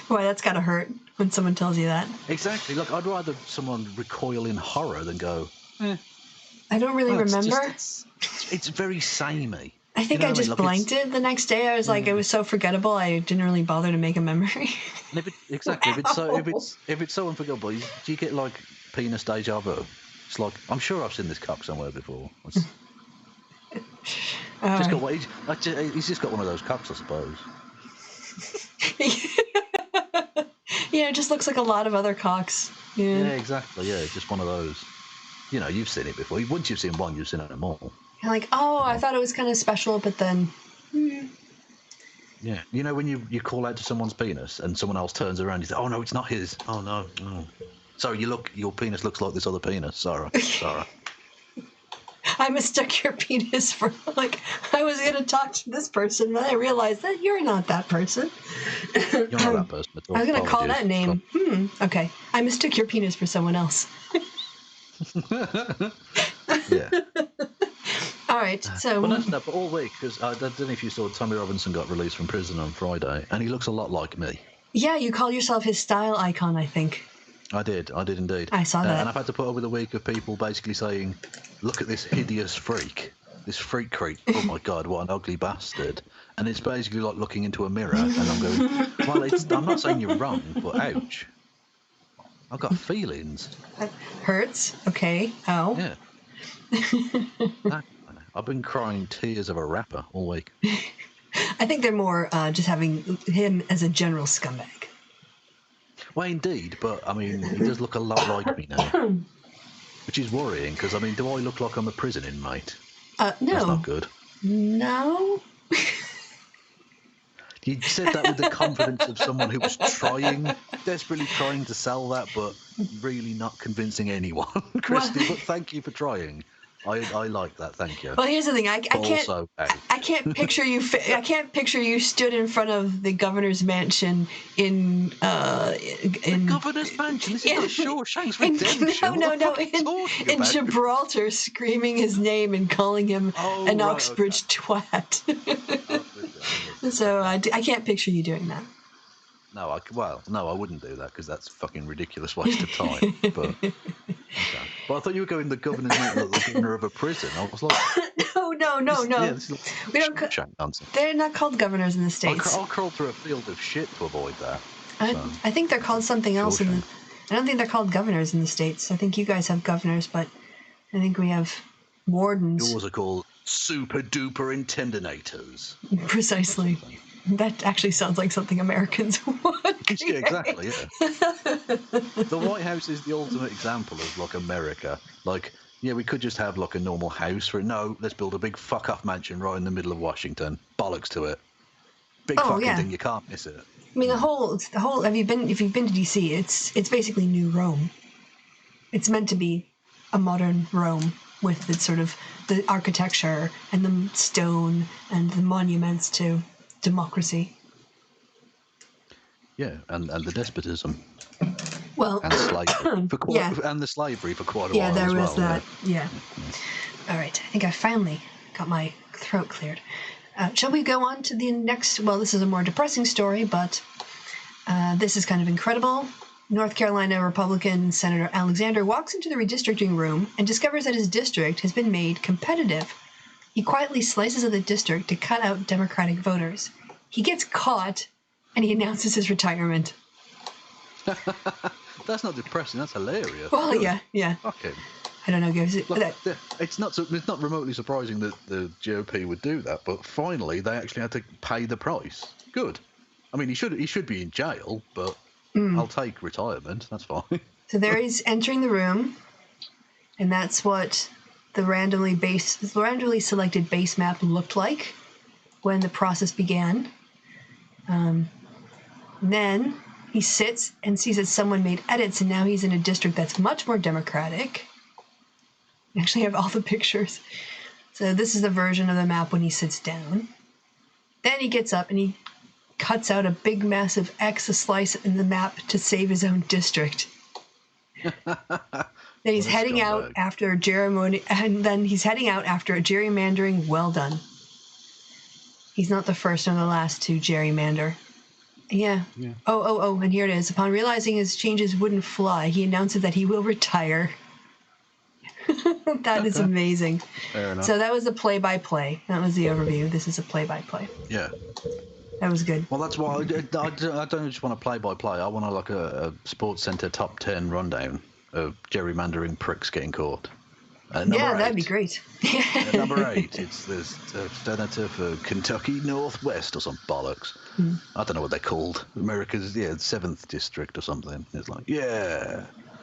Why, that's gotta hurt when someone tells you that. Exactly. Look, I'd rather someone recoil in horror than go, I don't really remember. It's very samey. I think I just blanked it the next day. I was like, it was so forgettable, I didn't really bother to make a memory. Exactly. If it's so unforgettable, do you get like penis deja vu? It's like, I'm sure I've seen this cock somewhere before. He's just got one of those cocks, I suppose. Yeah, it just looks like a lot of other cocks. Yeah, exactly. Yeah, just one of those. You've seen it before. Once you've seen one, you've seen them all. You're like, I thought it was kind of special, but then... Yeah. When you call out to someone's penis and someone else turns around, you say, "Oh, no, it's not his. Oh, no. Sorry, your penis looks like this other penis. Sorry. I mistook your penis for, I was going to talk to this person, but I realized that you're not that person. You're not that person at all. I was going to call that name. Okay. I mistook your penis for someone else. Yeah. All right, so... Well, but all week, because I don't know if you saw Tommy Robinson got released from prison on Friday, and he looks a lot like me. Yeah, you called yourself his style icon, I think. I did indeed. I saw that. And I've had to put up with a week of people basically saying, "Look at this hideous freak. This freak creep. Oh my God, what an ugly bastard." And it's basically like looking into a mirror, and I'm going, well, I'm not saying you're wrong, but ouch. I've got feelings. That hurts. Okay. Oh. Yeah. I've been crying tears of a rapper all week. I think they're more just having him as a general scumbag. Well, indeed, but I mean, he does look a lot like me now, which is worrying because, I mean, do I look like I'm a prison inmate? No. That's not good. No. You said that with the confidence of someone who was desperately trying to sell that, but really not convincing anyone, Kristi. But thank you for trying. I like that. Thank you. Well, here's the thing. I can't picture you. I can't picture you stood in front of the governor's mansion in the governor's mansion. This is not Shawshank's Redemption. No. In Gibraltar, screaming his name and calling him an Oxbridge twat. So I can't picture you doing that. No, I wouldn't do that because that's a fucking ridiculous waste of time. But okay. Well, I thought you were going the governor's meeting like the governor of a prison. I was like, no. Yeah, this is We don't. nonsense. They're not called governors in the States. I'll crawl through a field of shit to avoid that. I think they're called something else. I don't think they're called governors in the States. I think you guys have governors, but I think we have wardens. Yours are called super duper intendinators. Precisely. That actually sounds like something Americans want. Yeah, exactly, yeah. The White House is the ultimate example of, like, America. Like, yeah, we could just have, like, a normal house for it. No, let's build a big fuck-off mansion right in the middle of Washington. Bollocks to it. Big fucking thing, you can't miss it. I mean, the whole. If you've been to DC, it's basically New Rome. It's meant to be a modern Rome with the sort of the architecture and the stone and the monuments to democracy. Yeah, and the despotism. Well, and slavery and the slavery for quite a while. Yeah, there was well, that. Yeah. All right, I think I finally got my throat cleared. Shall we go on to the next? Well, this is a more depressing story, but this is kind of incredible. North Carolina Republican Senator Alexander walks into the redistricting room and discovers that his district has been made competitive. He quietly slices of the district to cut out Democratic voters. He gets caught, and he announces his retirement. That's not depressing. That's hilarious. Well, yeah. Fuck him. I don't know, guys. It's not remotely surprising that the GOP would do that, but finally they actually had to pay the price. Good. I mean, he should be in jail, but I'll take retirement. That's fine. So there he's entering the room, and that's what the randomly selected base map looked like when the process began. Then he sits and sees that someone made edits, and now he's in a district that's much more democratic. I actually have all the pictures. So this is the version of the map when he sits down. Then he gets up and he cuts out a big, massive X, a slice in the map to save his own district. Then he's heading out after a gerrymandering well done. He's not the first or the last to gerrymander. Yeah. Oh, and here it is. Upon realizing his changes wouldn't fly, he announces that he will retire. That is amazing. Fair enough. So that was the play-by-play. That was the overview. This is a play-by-play. Yeah. That was good. Well, that's why I don't just want a play-by-play. I want a Sports Center top 10 rundown of gerrymandering pricks getting caught. That'd be great. At number 8, it's the senator for Kentucky Northwest or some bollocks. I don't know what they're called. America's 7th district or something. It's like,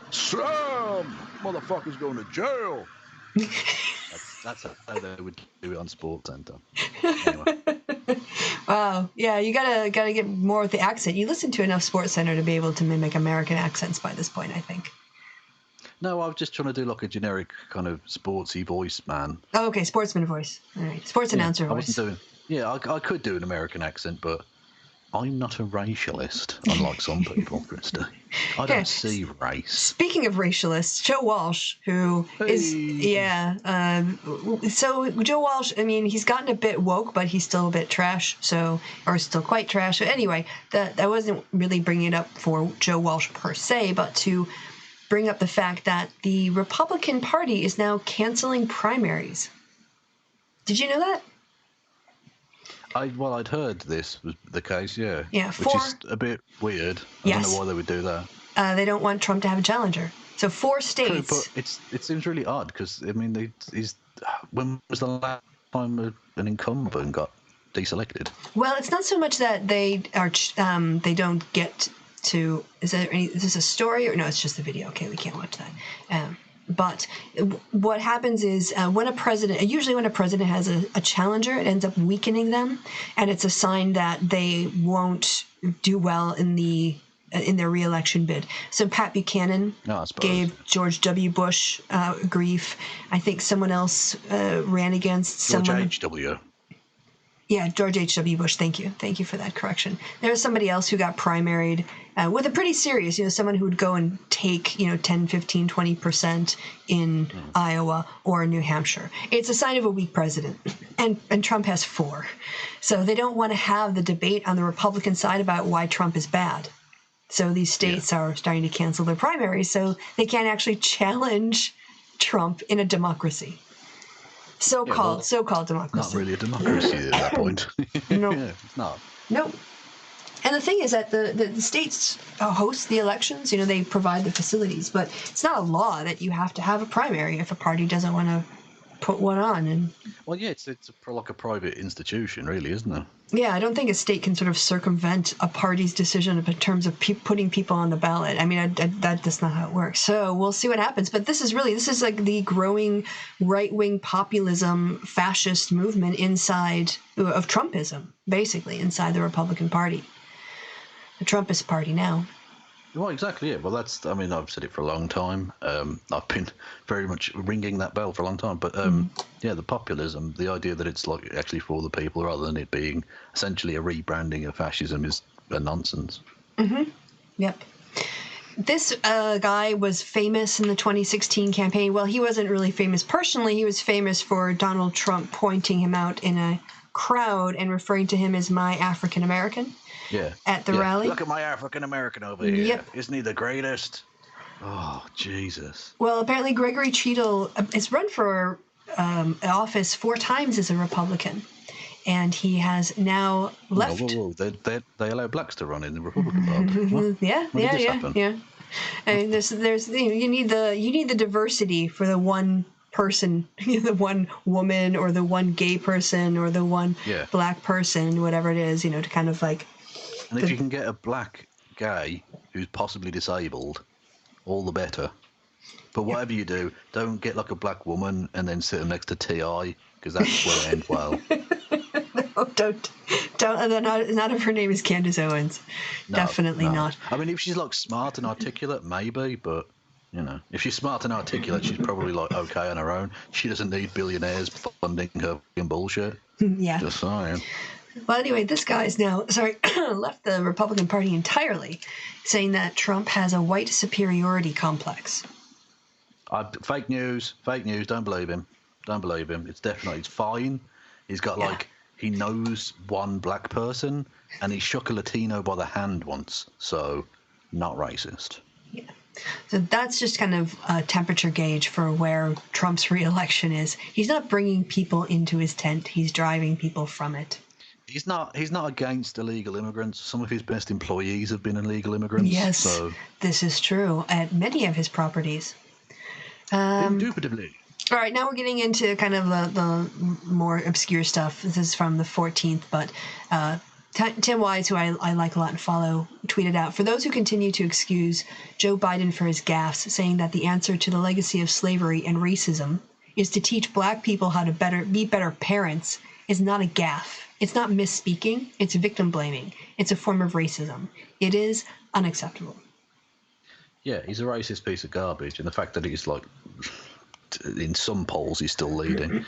Sam, motherfucker's going to jail. That's how they would do it on Sports Center. Anyway. Wow. Yeah, you gotta get more with the accent. You listen to enough Sports Center to be able to mimic American accents by this point, I think. No, I was just trying to do like a generic kind of sportsy voice, man. Oh, okay, sportsman voice. All right, sports announcer voice. I could do an American accent, but I'm not a racialist, unlike some people, Kristi. I don't see race. Speaking of racialists, Joe Walsh, who is, so Joe Walsh, I mean, he's gotten a bit woke, but he's still a bit trash, or still quite trash. But anyway, that wasn't really bringing it up for Joe Walsh per se, but to bring up the fact that the Republican Party is now canceling primaries. Did you know that? I'd heard this was the case, yeah. Yeah, which is a bit weird. I don't know why they would do that. They don't want Trump to have a challenger. So 4 states. True, but it seems really odd because I mean, when was the last time an incumbent got deselected? Well, it's not so much that they don't get to. Is this a story or no? It's just a video. Okay, we can't watch that. But what happens is usually when a president has a challenger, it ends up weakening them, and it's a sign that they won't do well in their re-election bid. So Pat Buchanan gave George W. Bush grief. I think someone else ran against George H.W. Yeah, George H.W. Bush. Thank you for that correction. There was somebody else who got primaried with a pretty serious, someone who would go and take, 10, 15, 20% in Iowa or New Hampshire. It's a sign of a weak president, and Trump has 4. So they don't want to have the debate on the Republican side about why Trump is bad. So these states are starting to cancel their primaries, so they can't actually challenge Trump in a democracy. So-called democracy. Not really a democracy at that point. No. Yeah, no. Nope. And the thing is that the states host the elections. They provide the facilities, but it's not a law that you have to have a primary if a party doesn't want to put one on. And well, yeah, it's like a private institution, really, isn't it? Yeah, I don't think a state can sort of circumvent a party's decision in terms of putting people on the ballot. I mean, that's not how it works. So we'll see what happens. But this is like the growing right-wing populism, fascist movement inside of Trumpism, basically, inside the Republican Party. The Trumpist Party now. Well, exactly, yeah. Well, I've said it for a long time. I've been very much ringing that bell for a long time. But, yeah, the populism, the idea that it's like actually for the people rather than it being essentially a rebranding of fascism is a nonsense. Mm-hmm. Yep. This guy was famous in the 2016 campaign. Well, he wasn't really famous personally. He was famous for Donald Trump pointing him out in a crowd and referring to him as my African American. Yeah. At the rally. Look at my African American over here. Yep. Isn't he the greatest? Oh, Jesus. Well, apparently Gregory Cheadle has run for office 4 times as a Republican, and he has now left. Whoa. They allow blacks to run in the Republican Party. Yeah. I mean, there's you need the diversity for the one person, the one woman, or the one gay person, or the one black person, whatever it is, to kind of like. And if you can get a black gay who's possibly disabled, all the better. But whatever you do, don't get like a black woman and then sit them next to T.I., because that's where it ends well. No, don't. Not if her name is Candace Owens. No, Definitely not. I mean, if she's like smart and articulate, maybe, but if she's smart and articulate, she's probably like okay on her own. She doesn't need billionaires funding her bullshit. Yeah. Just saying. Well, anyway, this guy's now, left the Republican Party entirely, saying that Trump has a white superiority complex. Fake news. Don't believe him. It's fine. He's got he knows one black person, and he shook a Latino by the hand once, so not racist. Yeah. So that's just kind of a temperature gauge for where Trump's re-election is. He's not bringing people into his tent. He's driving people from it. He's not against illegal immigrants. Some of his best employees have been illegal immigrants. Yes, so. This is true at many of his properties. Indubitably. All right, now we're getting into kind of the more obscure stuff. This is from the 14th, but Tim Wise, who I like a lot and follow, tweeted out, "For those who continue to excuse Joe Biden for his gaffes, saying that the answer to the legacy of slavery and racism is to teach black people how to be better parents is not a gaffe. It's not misspeaking. It's victim blaming. It's a form of racism. It is unacceptable." Yeah, he's a racist piece of garbage, and the fact that he's like, in some polls, he's still leading,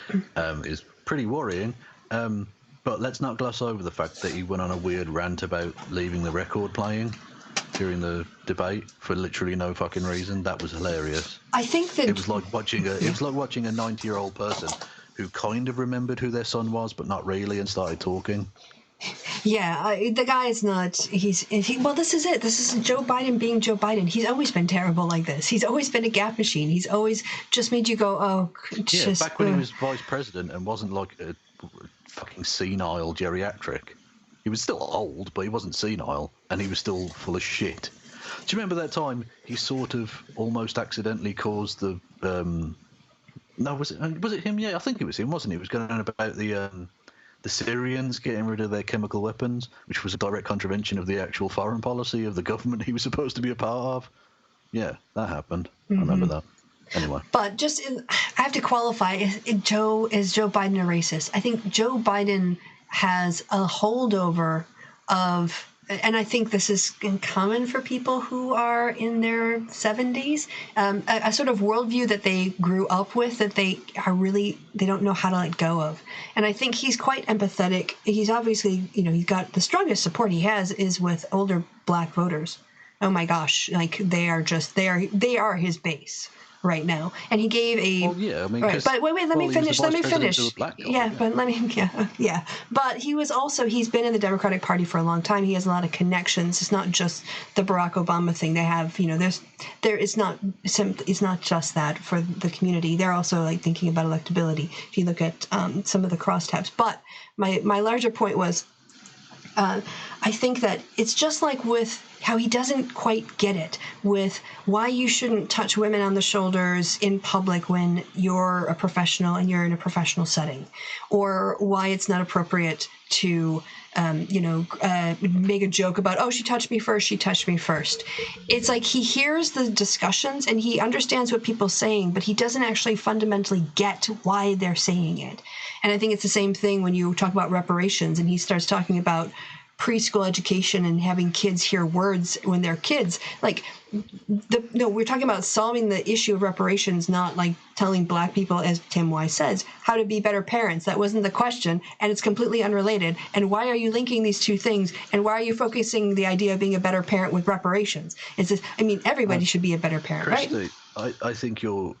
is pretty worrying. But let's not gloss over the fact that he went on a weird rant about leaving the record playing during the debate for literally no fucking reason. That was hilarious. I think that it was like watching a 90-year-old person who kind of remembered who their son was, but not really, and started talking. Yeah, the guy is not. Well, this is it. This is Joe Biden being Joe Biden. He's always been terrible like this. He's always been a gap machine. He's always just made you go, oh, just. Yeah, back when he was vice president and wasn't like a fucking senile geriatric. He was still old, but he wasn't senile, and he was still full of shit. Do you remember that time he sort of almost accidentally caused the? No, was it him? Yeah, I think it was him, wasn't he? He was going on about the Syrians getting rid of their chemical weapons, which was a direct contravention of the actual foreign policy of the government he was supposed to be a part of. Yeah, that happened. I remember that. Anyway. But I have to qualify, is Joe Biden a racist? I think Joe Biden has a holdover of, and I think this is common for people who are in their 70s, a sort of worldview that they grew up with that they don't know how to let go of. And I think he's quite empathetic. He's obviously, he's got the strongest support he has is with older black voters. oh my gosh, like they are his base right now. And he gave a right, but wait, let me finish. But he's been in the Democratic Party for a long time. He has a lot of connections. It's not just the Barack Obama thing. They have, it's not just that for the community. They're also like thinking about electability. If you look at some of the crosstabs. But my larger point was, I think that it's just like with how he doesn't quite get it with why you shouldn't touch women on the shoulders in public when you're a professional and you're in a professional setting, or why it's not appropriate to, make a joke about, oh, she touched me first. It's like he hears the discussions and he understands what people are saying, but he doesn't actually fundamentally get why they're saying it. And I think it's the same thing when you talk about reparations and he starts talking about preschool education and having kids hear words when they're kids. Like, we're talking about solving the issue of reparations, not like telling black people, as Tim Wise says, how to be better parents. That wasn't the question, and it's completely unrelated. And why are you linking these two things? And why are you focusing the idea of being a better parent with reparations? It's just, everybody should be a better parent, Kristi, right? I think you're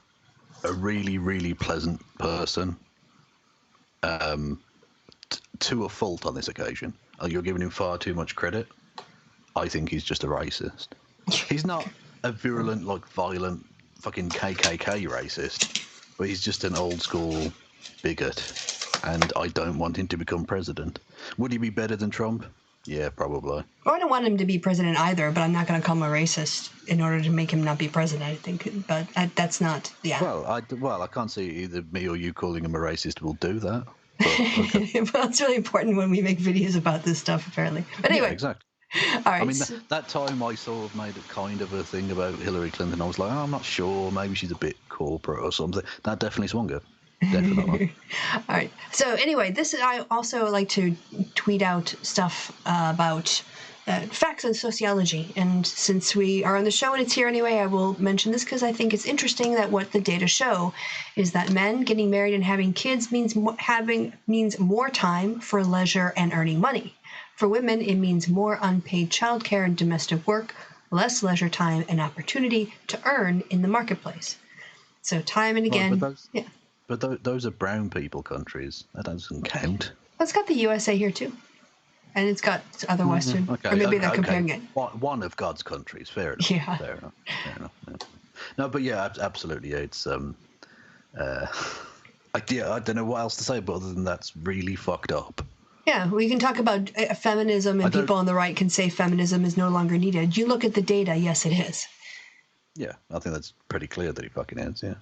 a really, really pleasant person. To a fault on this occasion. You're giving him far too much credit. I think he's just a racist. He's not a virulent, violent, fucking KKK racist, but he's just an old school bigot, and I don't want him to become president. Would he be better than Trump? Yeah, probably. Well, I don't want him to be president either, but I'm not going to call him a racist in order to make him not be president, I think. But that's not, yeah. Well, I can't see either me or you calling him a racist will do that. Okay. Well, it's really important when we make videos about this stuff, apparently. But anyway. Yeah, exactly. All right. I mean, that time I sort of made a kind of a thing about Hillary Clinton. I was like, I'm not sure. Maybe she's a bit corporate or something. That definitely swung her. Definitely. All right. So anyway, I also like to tweet out stuff about facts and sociology. And since we are on the show and it's here anyway, I will mention this because I think it's interesting that what the data show is that men getting married and having kids means more time for leisure and earning money. For women, it means more unpaid childcare and domestic work, less leisure time and opportunity to earn in the marketplace. So time and again, But those are brown people countries. That doesn't count. Well, it's got the USA here too. And it's got other Western, or maybe they're comparing it. One of God's countries, fair enough. Yeah. Fair enough. Yeah. No, but yeah, absolutely. It's I don't know what else to say, but other than that's really fucked up. Yeah, we can talk about feminism, and people on the right can say feminism is no longer needed. You look at the data, yes, it is. Yeah, I think that's pretty clear that it fucking is. Yeah.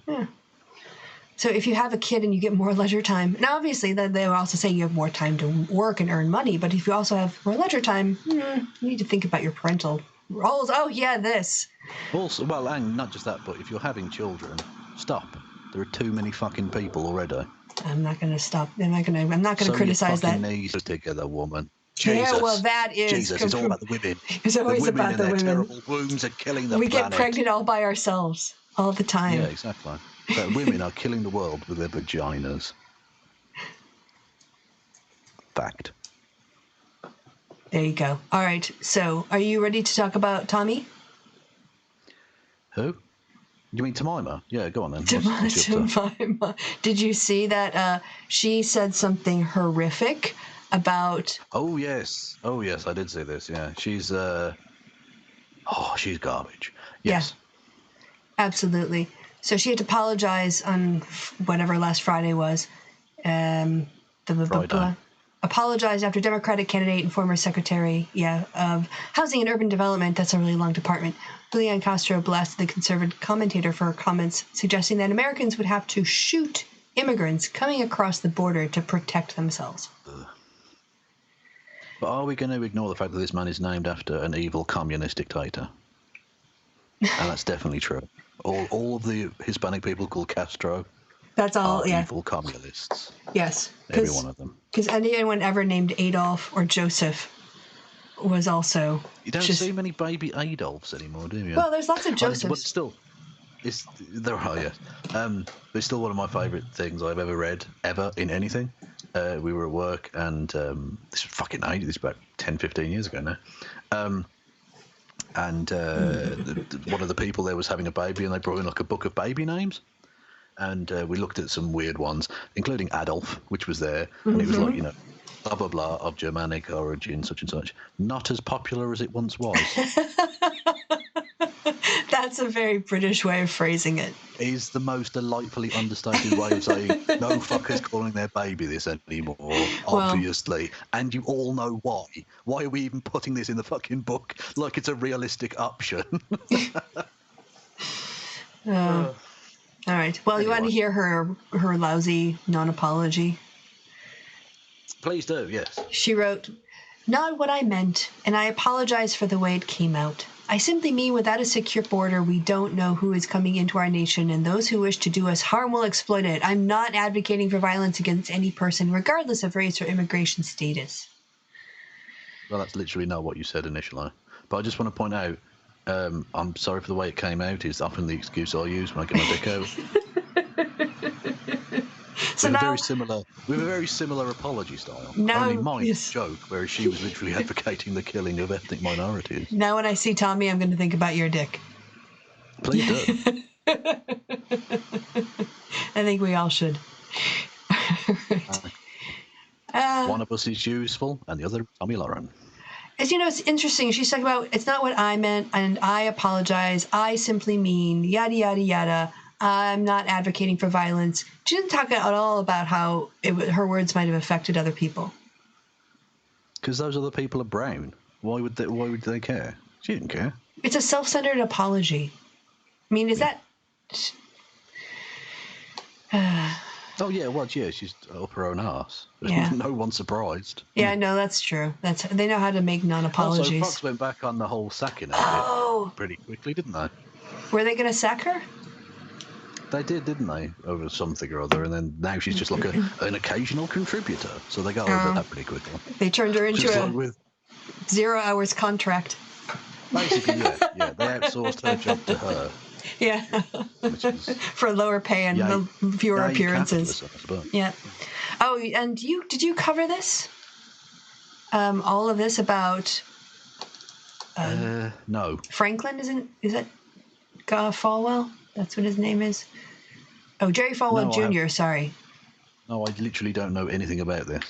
So if you have a kid and you get more leisure time, now obviously they will also say you have more time to work and earn money, but if you also have more leisure time, you need to think about your parental roles. Oh yeah, this. Also, well, and not just that, but if you're having children, stop. There are too many fucking people already. I'm not going to stop. I'm not going to criticize that. Knees together, woman. Jesus. Yeah, well, that is. Jesus, it's all about the women. It's always the women about the women. Terrible wombs are killing the planet. We get pregnant all by ourselves, all the time. Yeah, exactly. But women are killing the world with their vaginas. Fact. There you go. All right. So, are you ready to talk about Tomi? Who? You mean Jemima? Yeah, go on then. Jemima. Did you see that she said something horrific about... Oh, yes, I did see this, yeah. She's garbage. Yes. Yeah, absolutely. So she had to apologize on whatever last Friday was. Apologized after Democratic candidate and former Secretary of Housing and Urban Development, that's a really long department, Julian Castro blasted the conservative commentator for her comments suggesting that Americans would have to shoot immigrants coming across the border to protect themselves. But are we going to ignore the fact that this man is named after an evil communist dictator? And that's definitely true. All of the Hispanic people called Castro That's all, are evil communists. Yes. Every one of them. Because anyone ever named Adolf or Joseph was also... You don't see many baby Adolfs anymore, do you? Well, there's lots of Josephs. But still, there are, yes. But it's still one of my favourite things I've ever read, ever, in anything. We were at work, and this was fucking ages, this is about 10, 15 years ago now. and one of the people there was having a baby, and they brought in like a book of baby names. And we looked at some weird ones, including Adolf, which was there. And it was like, blah, blah, blah, of Germanic origin, such and such. Not as popular as it once was. That's a very British way of phrasing it. Is the most delightfully understated way of saying, no fuckers calling their baby this anymore, obviously. And you all know why. Why are we even putting this in the fucking book like it's a realistic option? All right. Well, you want to hear her lousy non-apology? Please do, yes. She wrote, "Not what I meant, and I apologize for the way it came out. I simply mean without a secure border, we don't know who is coming into our nation, and those who wish to do us harm will exploit it. I'm not advocating for violence against any person, regardless of race or immigration status." Well, that's literally not what you said initially. But I just want to point out, I'm sorry for the way it came out is often the excuse I use when I get my dick out. So we now, have a very similar apology style. Now, only mine's joke, whereas she was literally advocating the killing of ethnic minorities. Now when I see Tommy, I'm going to think about your dick. Please do. I think we all should. One of us is useful, and the other, Tomi Lahren. As you know, it's interesting. She's talking about, it's not what I meant, and I apologize. I simply mean, yada, yada, yada. I'm not advocating for violence. She didn't talk at all about how her words might have affected other people. Because those other people are brown. Why would they care? She didn't care. It's a self-centered apology. I mean, is that... Oh, yeah, well, yeah, she's up her own arse. Yeah. No one's surprised. Yeah, no, that's true. They know how to make non-apologies. Also, Fox went back on the whole sacking of it pretty quickly, didn't they? Were they going to sack her? They did, didn't they? Over something or other, and then now she's just like an occasional contributor. So they got over that pretty quickly. They turned her into a 0 hours contract. Basically, yeah. They outsourced her job to her. Yeah. For lower pay and fewer appearances. Yeah. Oh, and did you cover this? All of this about... no. Franklin, is it Falwell? That's what his name is? Oh, Jerry Falwell Jr., sorry. No, I literally don't know anything about this.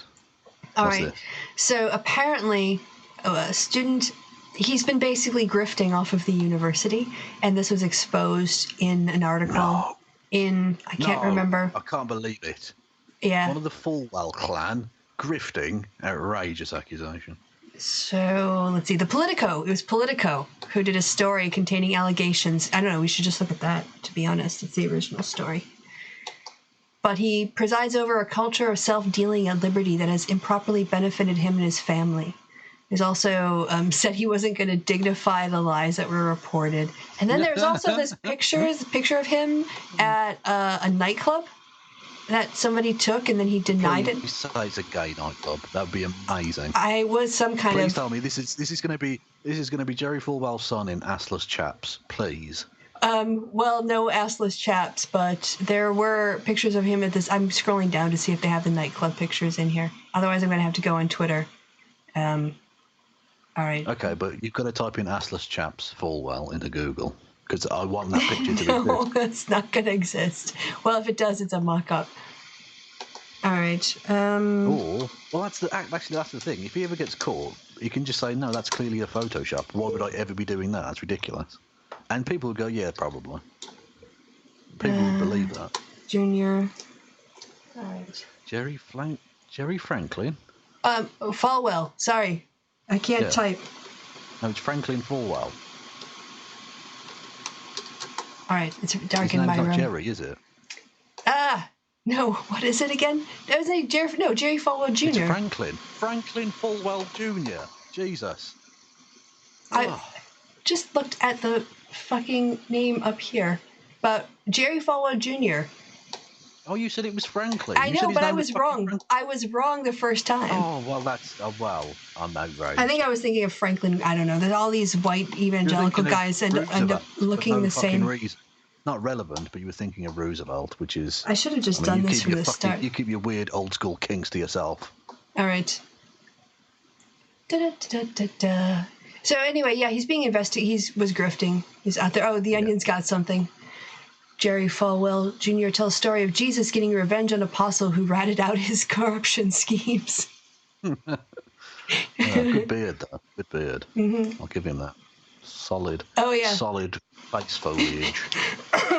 All right. So apparently, a student, he's been basically grifting off of the university, and this was exposed in an article I can't remember. I can't believe it. Yeah. One of the Falwell clan grifting, outrageous accusation. So, let's see. It was Politico who did a story containing allegations. I don't know. We should just look at that, to be honest. It's the original story. But he presides over a culture of self-dealing at liberty that has improperly benefited him and his family. He's also said he wasn't going to dignify the lies that were reported. And then there's also this picture of him at a nightclub that somebody took, and then he denied it. Please say it's a gay nightclub. That would be amazing. I was some kind Please tell me this is going to be Jerry Falwell's son in assless chaps. Please. Well, no assless chaps, but there were pictures of him at this. I'm scrolling down to see if they have the nightclub pictures in here. Otherwise, I'm going to have to go on Twitter. All right. Okay, but you've got to type in assless chaps Falwell into Google. Because I want that picture to exist. No, it's not going to exist. Well, if it does, it's a mock-up. All right. Well, that's the thing. If he ever gets caught, he can just say, "No, that's clearly a Photoshop. Why would I ever be doing that? That's ridiculous." And people would go, "Yeah, probably." People would believe that. Junior. All right. Jerry Franklin. Falwell. Sorry, I can't type. No, it's Franklin Falwell. All right, it's dark in my room. His name's not Jerry, is it? No. What is it again? That was Jerry Falwell Jr. It's Franklin Falwell Jr. Jesus. I just looked at the fucking name up here, but Jerry Falwell Jr. Oh, you said it was Franklin. I know, but I was wrong. I was wrong the first time. Oh, well, I'm outraged. I think I was thinking of Franklin. I don't know. There's all these white evangelical guys end up looking the same. Not relevant, but you were thinking of Roosevelt, which is... I should have just done this from the start. You keep your weird old school kinks to yourself. All right. Da-da-da-da-da. So anyway, yeah, he's being investigated. He was grifting. He's out there. Oh, the Onion's got something. Jerry Falwell Jr. tells story of Jesus getting revenge on apostle who ratted out his corruption schemes. Good beard, though. Good beard. Mm-hmm. I'll give him that. Solid. Oh, yeah. Solid face foliage.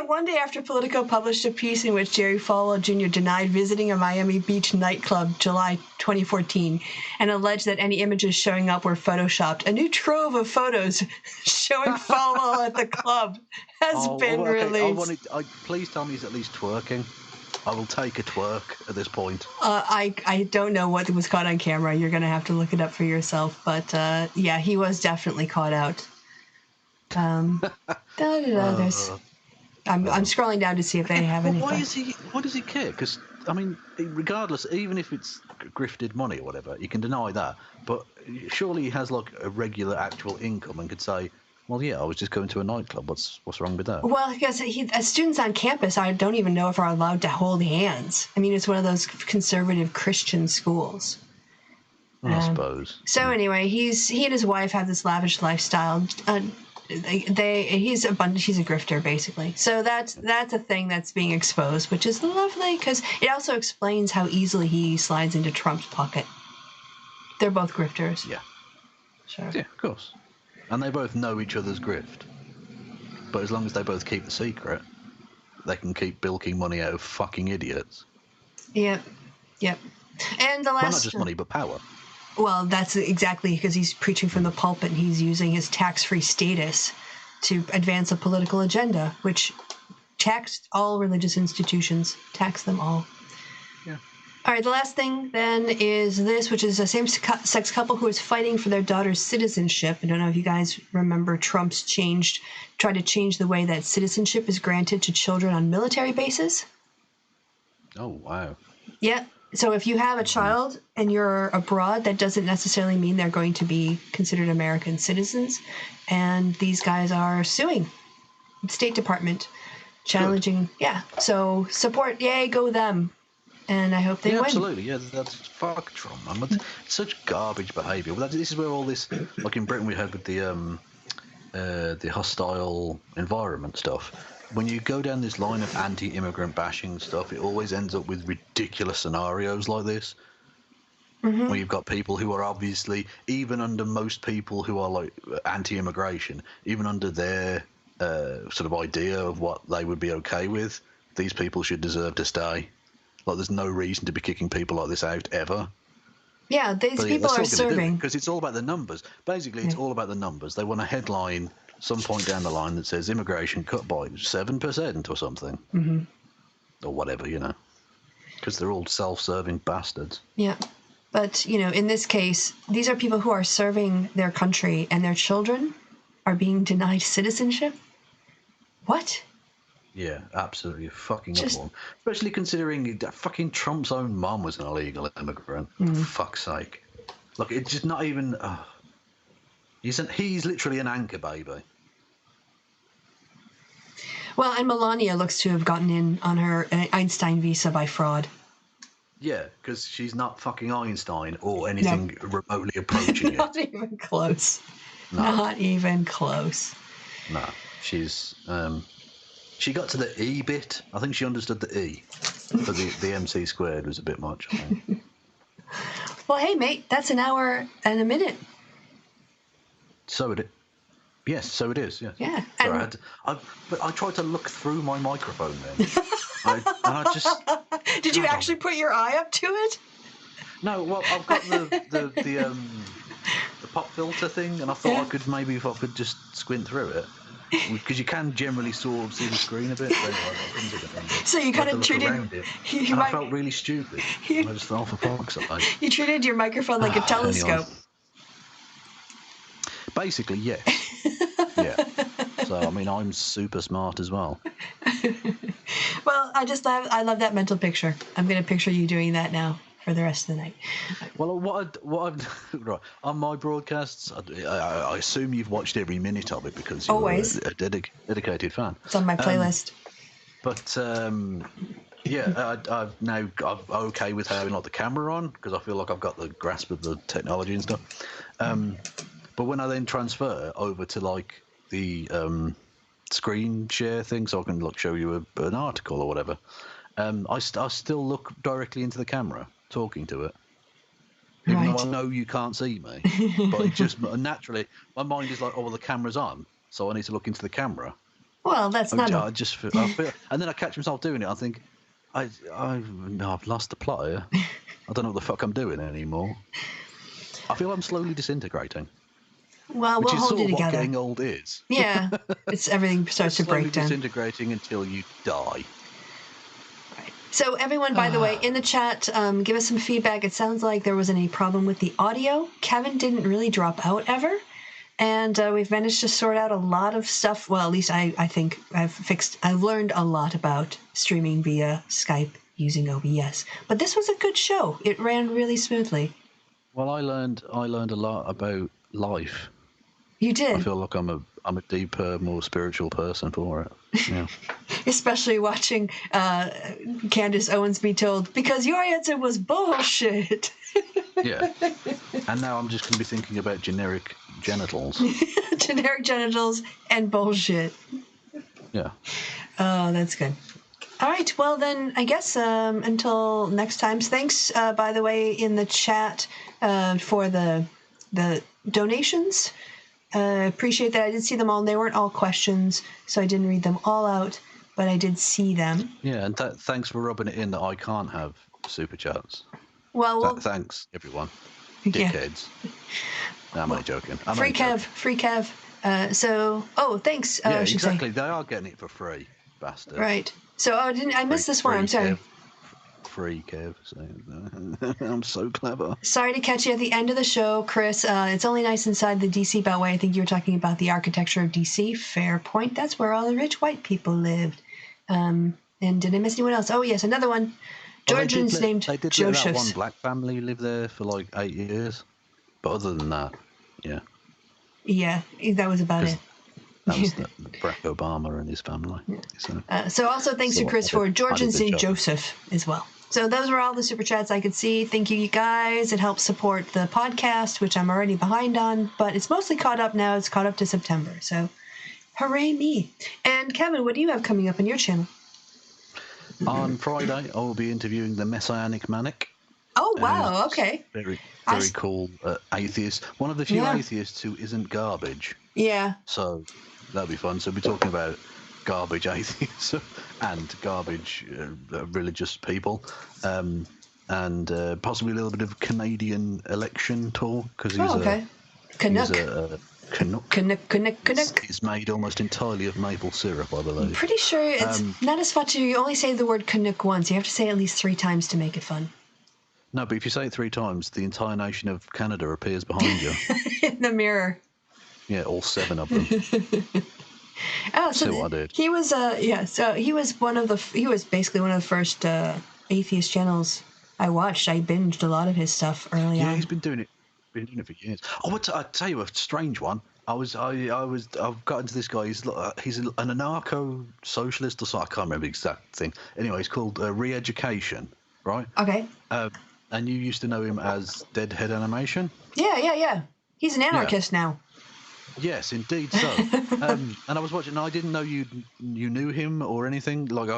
One day after Politico published a piece in which Jerry Falwell Jr. denied visiting a Miami Beach nightclub July 2014 and alleged that any images showing up were photoshopped, a new trove of photos showing Falwell at the club has been released. Please tell me he's at least twerking. I will take a twerk at this point. I don't know what was caught on camera. You're going to have to look it up for yourself. But yeah, he was definitely caught out. I'm scrolling down to see if they have any. Why does he care? Because I mean, regardless, even if it's grifted money or whatever, you can deny that. But surely he has like a regular actual income and could say, "Well, yeah, I was just going to a nightclub. What's wrong with that?" Well, because as students on campus, I don't even know if are allowed to hold hands. I mean, it's one of those conservative Christian schools. I suppose. So anyway, he and his wife have this lavish lifestyle. He's a grifter basically. So that's a thing that's being exposed, which is lovely because it also explains how easily he slides into Trump's pocket. They're both grifters. Yeah. Sure. Yeah, of course. And they both know each other's grift. But as long as they both keep the secret, they can keep bilking money out of fucking idiots. Yep. And the last... Well, not just money, but power. Well, that's exactly because he's preaching from the pulpit and he's using his tax-free status to advance a political agenda, which taxed all religious institutions, tax them all. Yeah. All right, the last thing then is this, which is a same-sex couple who is fighting for their daughter's citizenship. I don't know if you guys remember Trump's tried to change the way that citizenship is granted to children on military bases. Oh, wow. Yeah. So if you have a child and you're abroad, that doesn't necessarily mean they're going to be considered American citizens. And these guys are suing the State Department, challenging. Good. Yeah. So support, yay, go them. And I hope they win. Absolutely. Yeah, that's fuck Trump, man. It's such garbage behaviour. This is where all this, like in Britain, we had with the hostile environment stuff. When you go down this line of anti-immigrant bashing stuff, it always ends up with ridiculous scenarios like this, where you've got people who are obviously, even under most people who are like anti-immigration, even under their sort of idea of what they would be okay with, these people should deserve to stay. Like, there's no reason to be kicking people like this out ever. Yeah, these people are serving. Because it's all about the numbers. Basically, it's all about the numbers. They want a headline some point down the line that says immigration cut by 7% or something. Or whatever, because they're all self-serving bastards. Yeah. But, in this case, these are people who are serving their country and their children are being denied citizenship? What? Yeah, absolutely fucking awful. Especially considering that fucking Trump's own mom was an illegal immigrant. For fuck's sake. Look, it's just not even... He's literally an anchor baby. Well, and Melania looks to have gotten in on her Einstein visa by fraud. Yeah, because she's not fucking Einstein or anything remotely approaching Not even close. No. Not even close. No, she's... she got to the E bit. I think she understood the E. But the MC squared was a bit much, I think. Well, hey, mate, that's an hour and a minute. So it is. Yes, so it is. Yeah. Yeah. Sorry, but I tried to look through my microphone then. I just. Did you actually put your eye up to it? No. Well, I've got the pop filter thing, and I thought I could maybe if I could just squint through it, because you can generally sort of see the screen a bit. So you kind of treated. I felt really stupid. I just thought, for fuck's sake. You treated your microphone like a telescope. Anyway. Basically, yes. Yeah. So, I mean, I'm super smart as well. Well, I love that mental picture. I'm going to picture you doing that now for the rest of the night. Well, right, on my broadcasts, I assume you've watched every minute of it because you're always a dedicated fan. It's on my playlist. But yeah, I'm okay with having like the camera on because I feel like I've got the grasp of the technology and stuff. But when I then transfer over to like the screen share thing, so I can like show you an article or whatever, I still look directly into the camera, talking to it. Even though I know you can't see me, but it just naturally, my mind is like, oh well, the camera's on, so I need to look into the camera. Well, that's not. I feel, and then I catch myself doing it. I think, I've lost the plot here. I don't know what the fuck I'm doing anymore. I feel I'm slowly disintegrating. Well, we'll hold you together. What getting old is. Yeah, it's everything starts to break down. Disintegrating until you die. Right. So everyone, by the way, in the chat, give us some feedback. It sounds like there wasn't any problem with the audio. Kevin didn't really drop out ever. And we've managed to sort out a lot of stuff. Well, at least I think I've learned a lot about streaming via Skype using OBS. But this was a good show. It ran really smoothly. Well, I learned a lot about life. You did. I feel like I'm a deeper, more spiritual person for it. Yeah. Especially watching Candace Owens be told, because your answer was bullshit. Yeah. And now I'm just going to be thinking about generic genitals. Generic genitals and bullshit. Yeah. Oh, that's good. All right. Well, then, I guess until next time. Thanks, by the way, in the chat for the donations. Appreciate that. I did see them all. They weren't all questions, so I didn't read them all out, but I did see them. Yeah, and thanks for rubbing it in that I can't have super chats. Well, thanks, everyone. Dickheads. Yeah. No, I'm only joking. Free Kev. Thanks. Yeah, exactly. They are getting it for free, bastard. Right. So, I missed this one. I'm sorry. Free Kev. I'm so clever. Sorry to catch you at the end of the show, Chris. It's only nice inside the DC Beltway. I think you were talking about the architecture of DC. Fair point. That's where all the rich white people lived. And did I miss anyone else? Oh, yes, another one. Georgians named Josephs. Let that one black family live there for like 8 years. But other than that, yeah. Yeah, that was about it. That was Barack Obama and his family. So also thanks to Chris for Georgians named Joseph as well. So those were all the super chats I could see. Thank you guys. It helps support the podcast, which I'm already behind on, but it's mostly caught up now. It's caught up to September. So hooray me. And Kevin, what do you have coming up on your channel? On Friday, I will be interviewing the Messianic Manic. Oh, wow. Okay. Very cool atheist. One of the few atheists who isn't garbage. Yeah. So that'll be fun. So we'll be talking about garbage atheists and garbage religious people, and possibly a little bit of Canadian election talk because he's Canuck. It's made almost entirely of maple syrup, I believe. I'm pretty sure it's not as fun. You only say the word Canuck once. You have to say it at least 3 times to make it fun. No, but if you say it 3 times, the entire nation of Canada appears behind you. In the mirror. Yeah, all 7 of them. Oh, so what I did. He was so he was basically one of the first atheist channels I watched. I binged a lot of his stuff early on. Yeah, he's been doing it for years. Oh, I'll tell you a strange one. I've got into this guy. He's an anarcho-socialist or something. I can't remember the exact thing. Anyway, he's called Re-Education, right? Okay. And you used to know him as Deadhead Animation? Yeah. He's an anarchist now. Yes, indeed so. And I was watching, and I didn't know you knew him or anything. Like,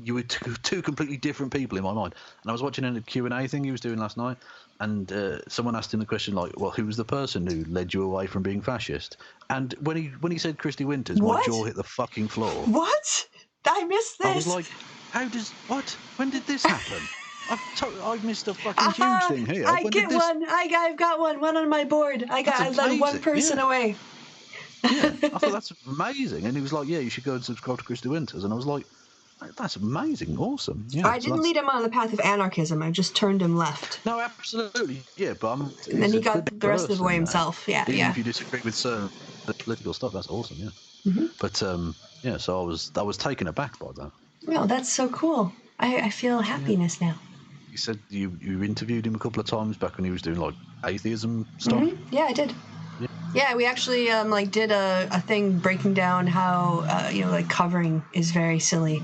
you were two completely different people in my mind. And I was watching a Q&A thing he was doing last night, and someone asked him the question, like, well, who was the person who led you away from being fascist? And when he said Kristi Winters, my jaw hit the fucking floor. What? I missed this. I was like, when did this happen? I've missed a fucking huge thing here. I've got one on my board. I led one person away. Yeah, I thought that's amazing. And he was like, yeah, you should go and subscribe to Kristi Winters. And I was like, that's amazing, awesome. Yeah, I didn't lead him on the path of anarchism. I just turned him left. No, absolutely. Yeah, but and then he got the rest of the way himself. Yeah, Even if you disagree with certain political stuff, that's awesome, yeah. Mm-hmm. But, so I was taken aback by that. Well, that's so cool. I feel happiness now. You said you interviewed him a couple of times back when he was doing, like, atheism stuff? Mm-hmm. Yeah, I did. Yeah, we actually did a thing breaking down how covering is very silly.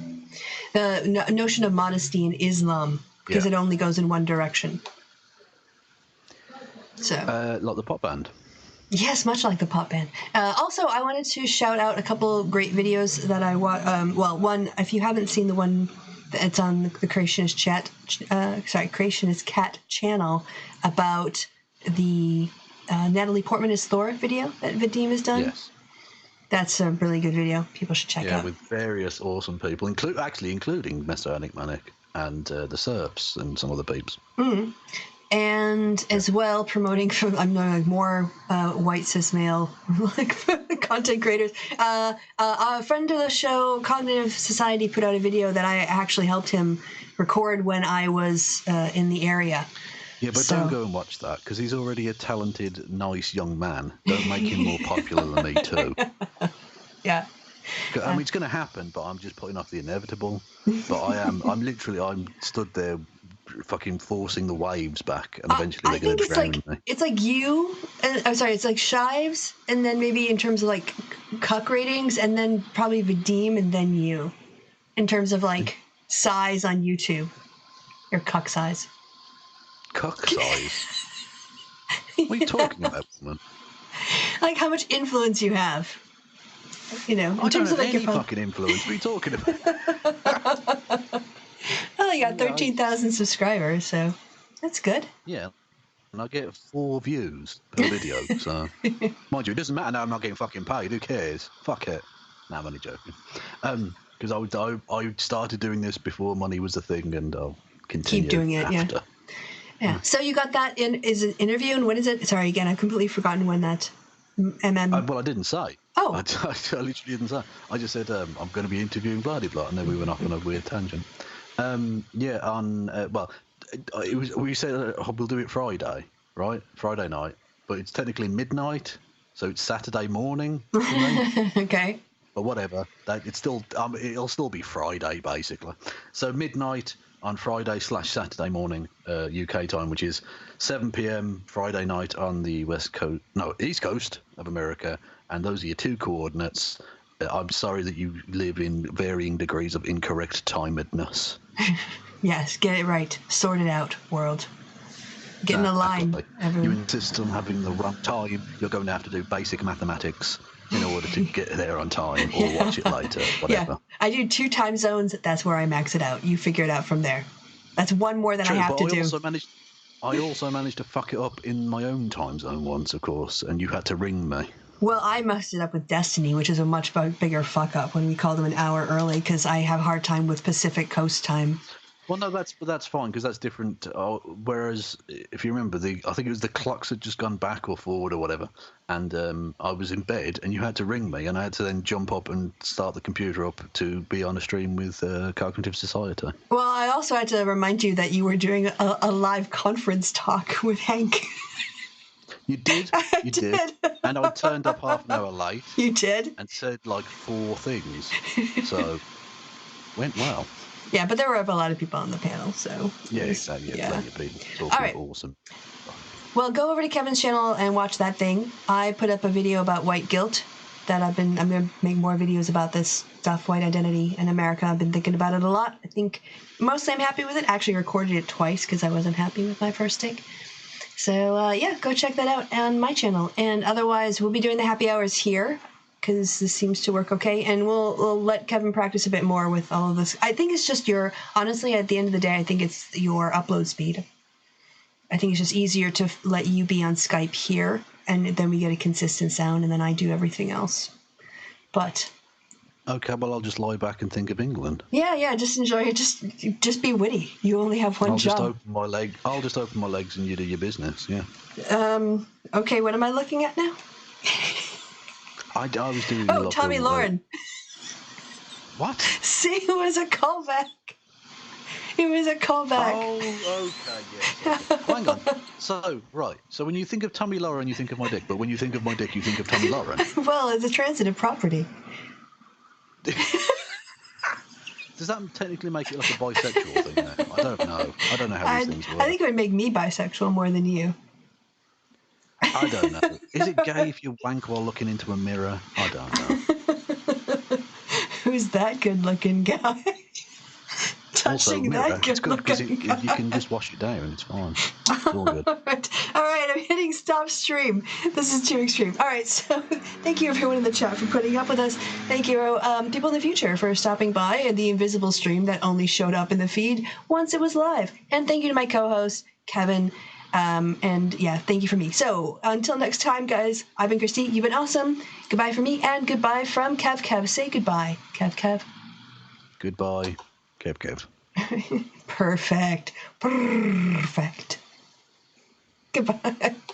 The notion of modesty in Islam, because it only goes in one direction. So like the pop band. Yes, much like the pop band. Also, I wanted to shout out a couple great videos that I watched. One, if you haven't seen the one that's on the Creationist Creationist Cat channel about the Natalie Portman as Thor video that Vadim has done. Yes. That's a really good video. People should check out. Yeah, with various awesome people, including Mr. Enigmatic and the Serps and some other peeps. Mm. And as well, promoting from more white cis male content creators. A friend of the show, Cognitive Society, put out a video that I actually helped him record when I was in the area. Yeah, but don't go and watch that, because he's already a talented, nice young man. Don't make him more popular than me too. Yeah. I mean, it's going to happen, but I'm just putting off the inevitable. But I'm stood there fucking forcing the waves back, and eventually they're going to drown me. It's like you, it's like Shives, and then maybe in terms of like cuck ratings, and then probably Vadim, and then you, in terms of like size on YouTube, your cuck size. Cuck size? What are you talking about, woman? Like how much influence you have. In terms of like any fucking influence. What are you talking about? Well, you got 13,000 subscribers, so that's good. Yeah, and I get 4 views per video. So, mind you, it doesn't matter now. I'm not getting fucking paid. Who cares? Fuck it. Nah, I'm only joking. Because I started doing this before money was a thing, and I'll continue. Keep doing it. After. Yeah. So you got that is an interview, and when is it? Sorry, again, I've completely forgotten when that. Well, I didn't say. Oh. I literally didn't say. I just said I'm going to be interviewing blah blah blah, and then we went off on a weird tangent. It was. We said we'll do it Friday, right? Friday night, but it's technically midnight, so it's Saturday morning. Okay. But whatever. It's still. It'll still be Friday basically. So midnight on Friday / Saturday morning, UK time, which is 7 p.m. Friday night on the East Coast of America, and those are your 2 coordinates. I'm sorry that you live in varying degrees of incorrect timedness. Yes, get it right. Sort it out, world. Get in a line. You insist on having the wrong time, you're going to have to do basic mathematics in order to get there on time, or watch it later, whatever. Yeah, I do 2 time zones. That's where I max it out. You figure it out from there. That's one more than I have to do. I also managed to fuck it up in my own time zone once, of course, and you had to ring me. Well, I messed it up with Destiny, which is a much bigger fuck up when we call them an hour early, because I have a hard time with Pacific Coast time. Well, no, that's fine, because that's different. Whereas, if you remember, I think it was the clocks had just gone back or forward or whatever, and I was in bed, and you had to ring me, and I had to then jump up and start the computer up to be on a stream with Cognitive Society. Well, I also had to remind you that you were doing a live conference talk with Hank. You did? You did. And I turned up half an hour late. You did? And said like 4 things. So, went well. Yeah, but there were a lot of people on the panel, so... Yeah, exactly. Yeah, plenty of people. It's all right. Awesome. Well, go over to Kevin's channel and watch that thing. I put up a video about white guilt that I'm going to make more videos about this stuff, white identity in America. I've been thinking about it a lot. I think mostly I'm happy with it. I actually recorded it twice because I wasn't happy with my first take. So, go check that out on my channel. And otherwise, we'll be doing the happy hours here because this seems to work okay. And we'll let Kevin practice a bit more with all of this. I think it's just honestly, at the end of the day, I think it's your upload speed. I think it's just easier to let you be on Skype here, and then we get a consistent sound, and then I do everything else. But... Okay, well, I'll just lie back and think of England. Yeah, just enjoy it. Just be witty. You only have one job. I'll just open my legs and you do your business, yeah. Okay, what am I looking at now? I was doing... Tomi Lahren. What? See, it was a callback. It was a callback. Oh, okay, yes. Hang on. So when you think of Tomi Lahren, you think of my dick, but when you think of my dick, you think of Tomi Lahren. Well, it's a transitive property. Does that technically make it like a bisexual thing now? I don't know how these things work. I think it would make me bisexual more than you. I don't know. Is it gay if you wank while looking into a mirror? I don't know. Who's that good-looking guy? Also, mirror. It's good because you can just wash it down and it's fine. It's all good. All right, right, I'm hitting stop stream. This is too extreme. All right, so thank you everyone in the chat for putting up with us. Thank you people in the future for stopping by and the invisible stream that only showed up in the feed once it was live. And thank you to my co-host, Kevin. And yeah, thank you for me. So until next time, guys, I've been Kristi. You've been awesome. Goodbye from me and goodbye from Kev. Say goodbye, Kev. Goodbye, Kev. Perfect. Goodbye.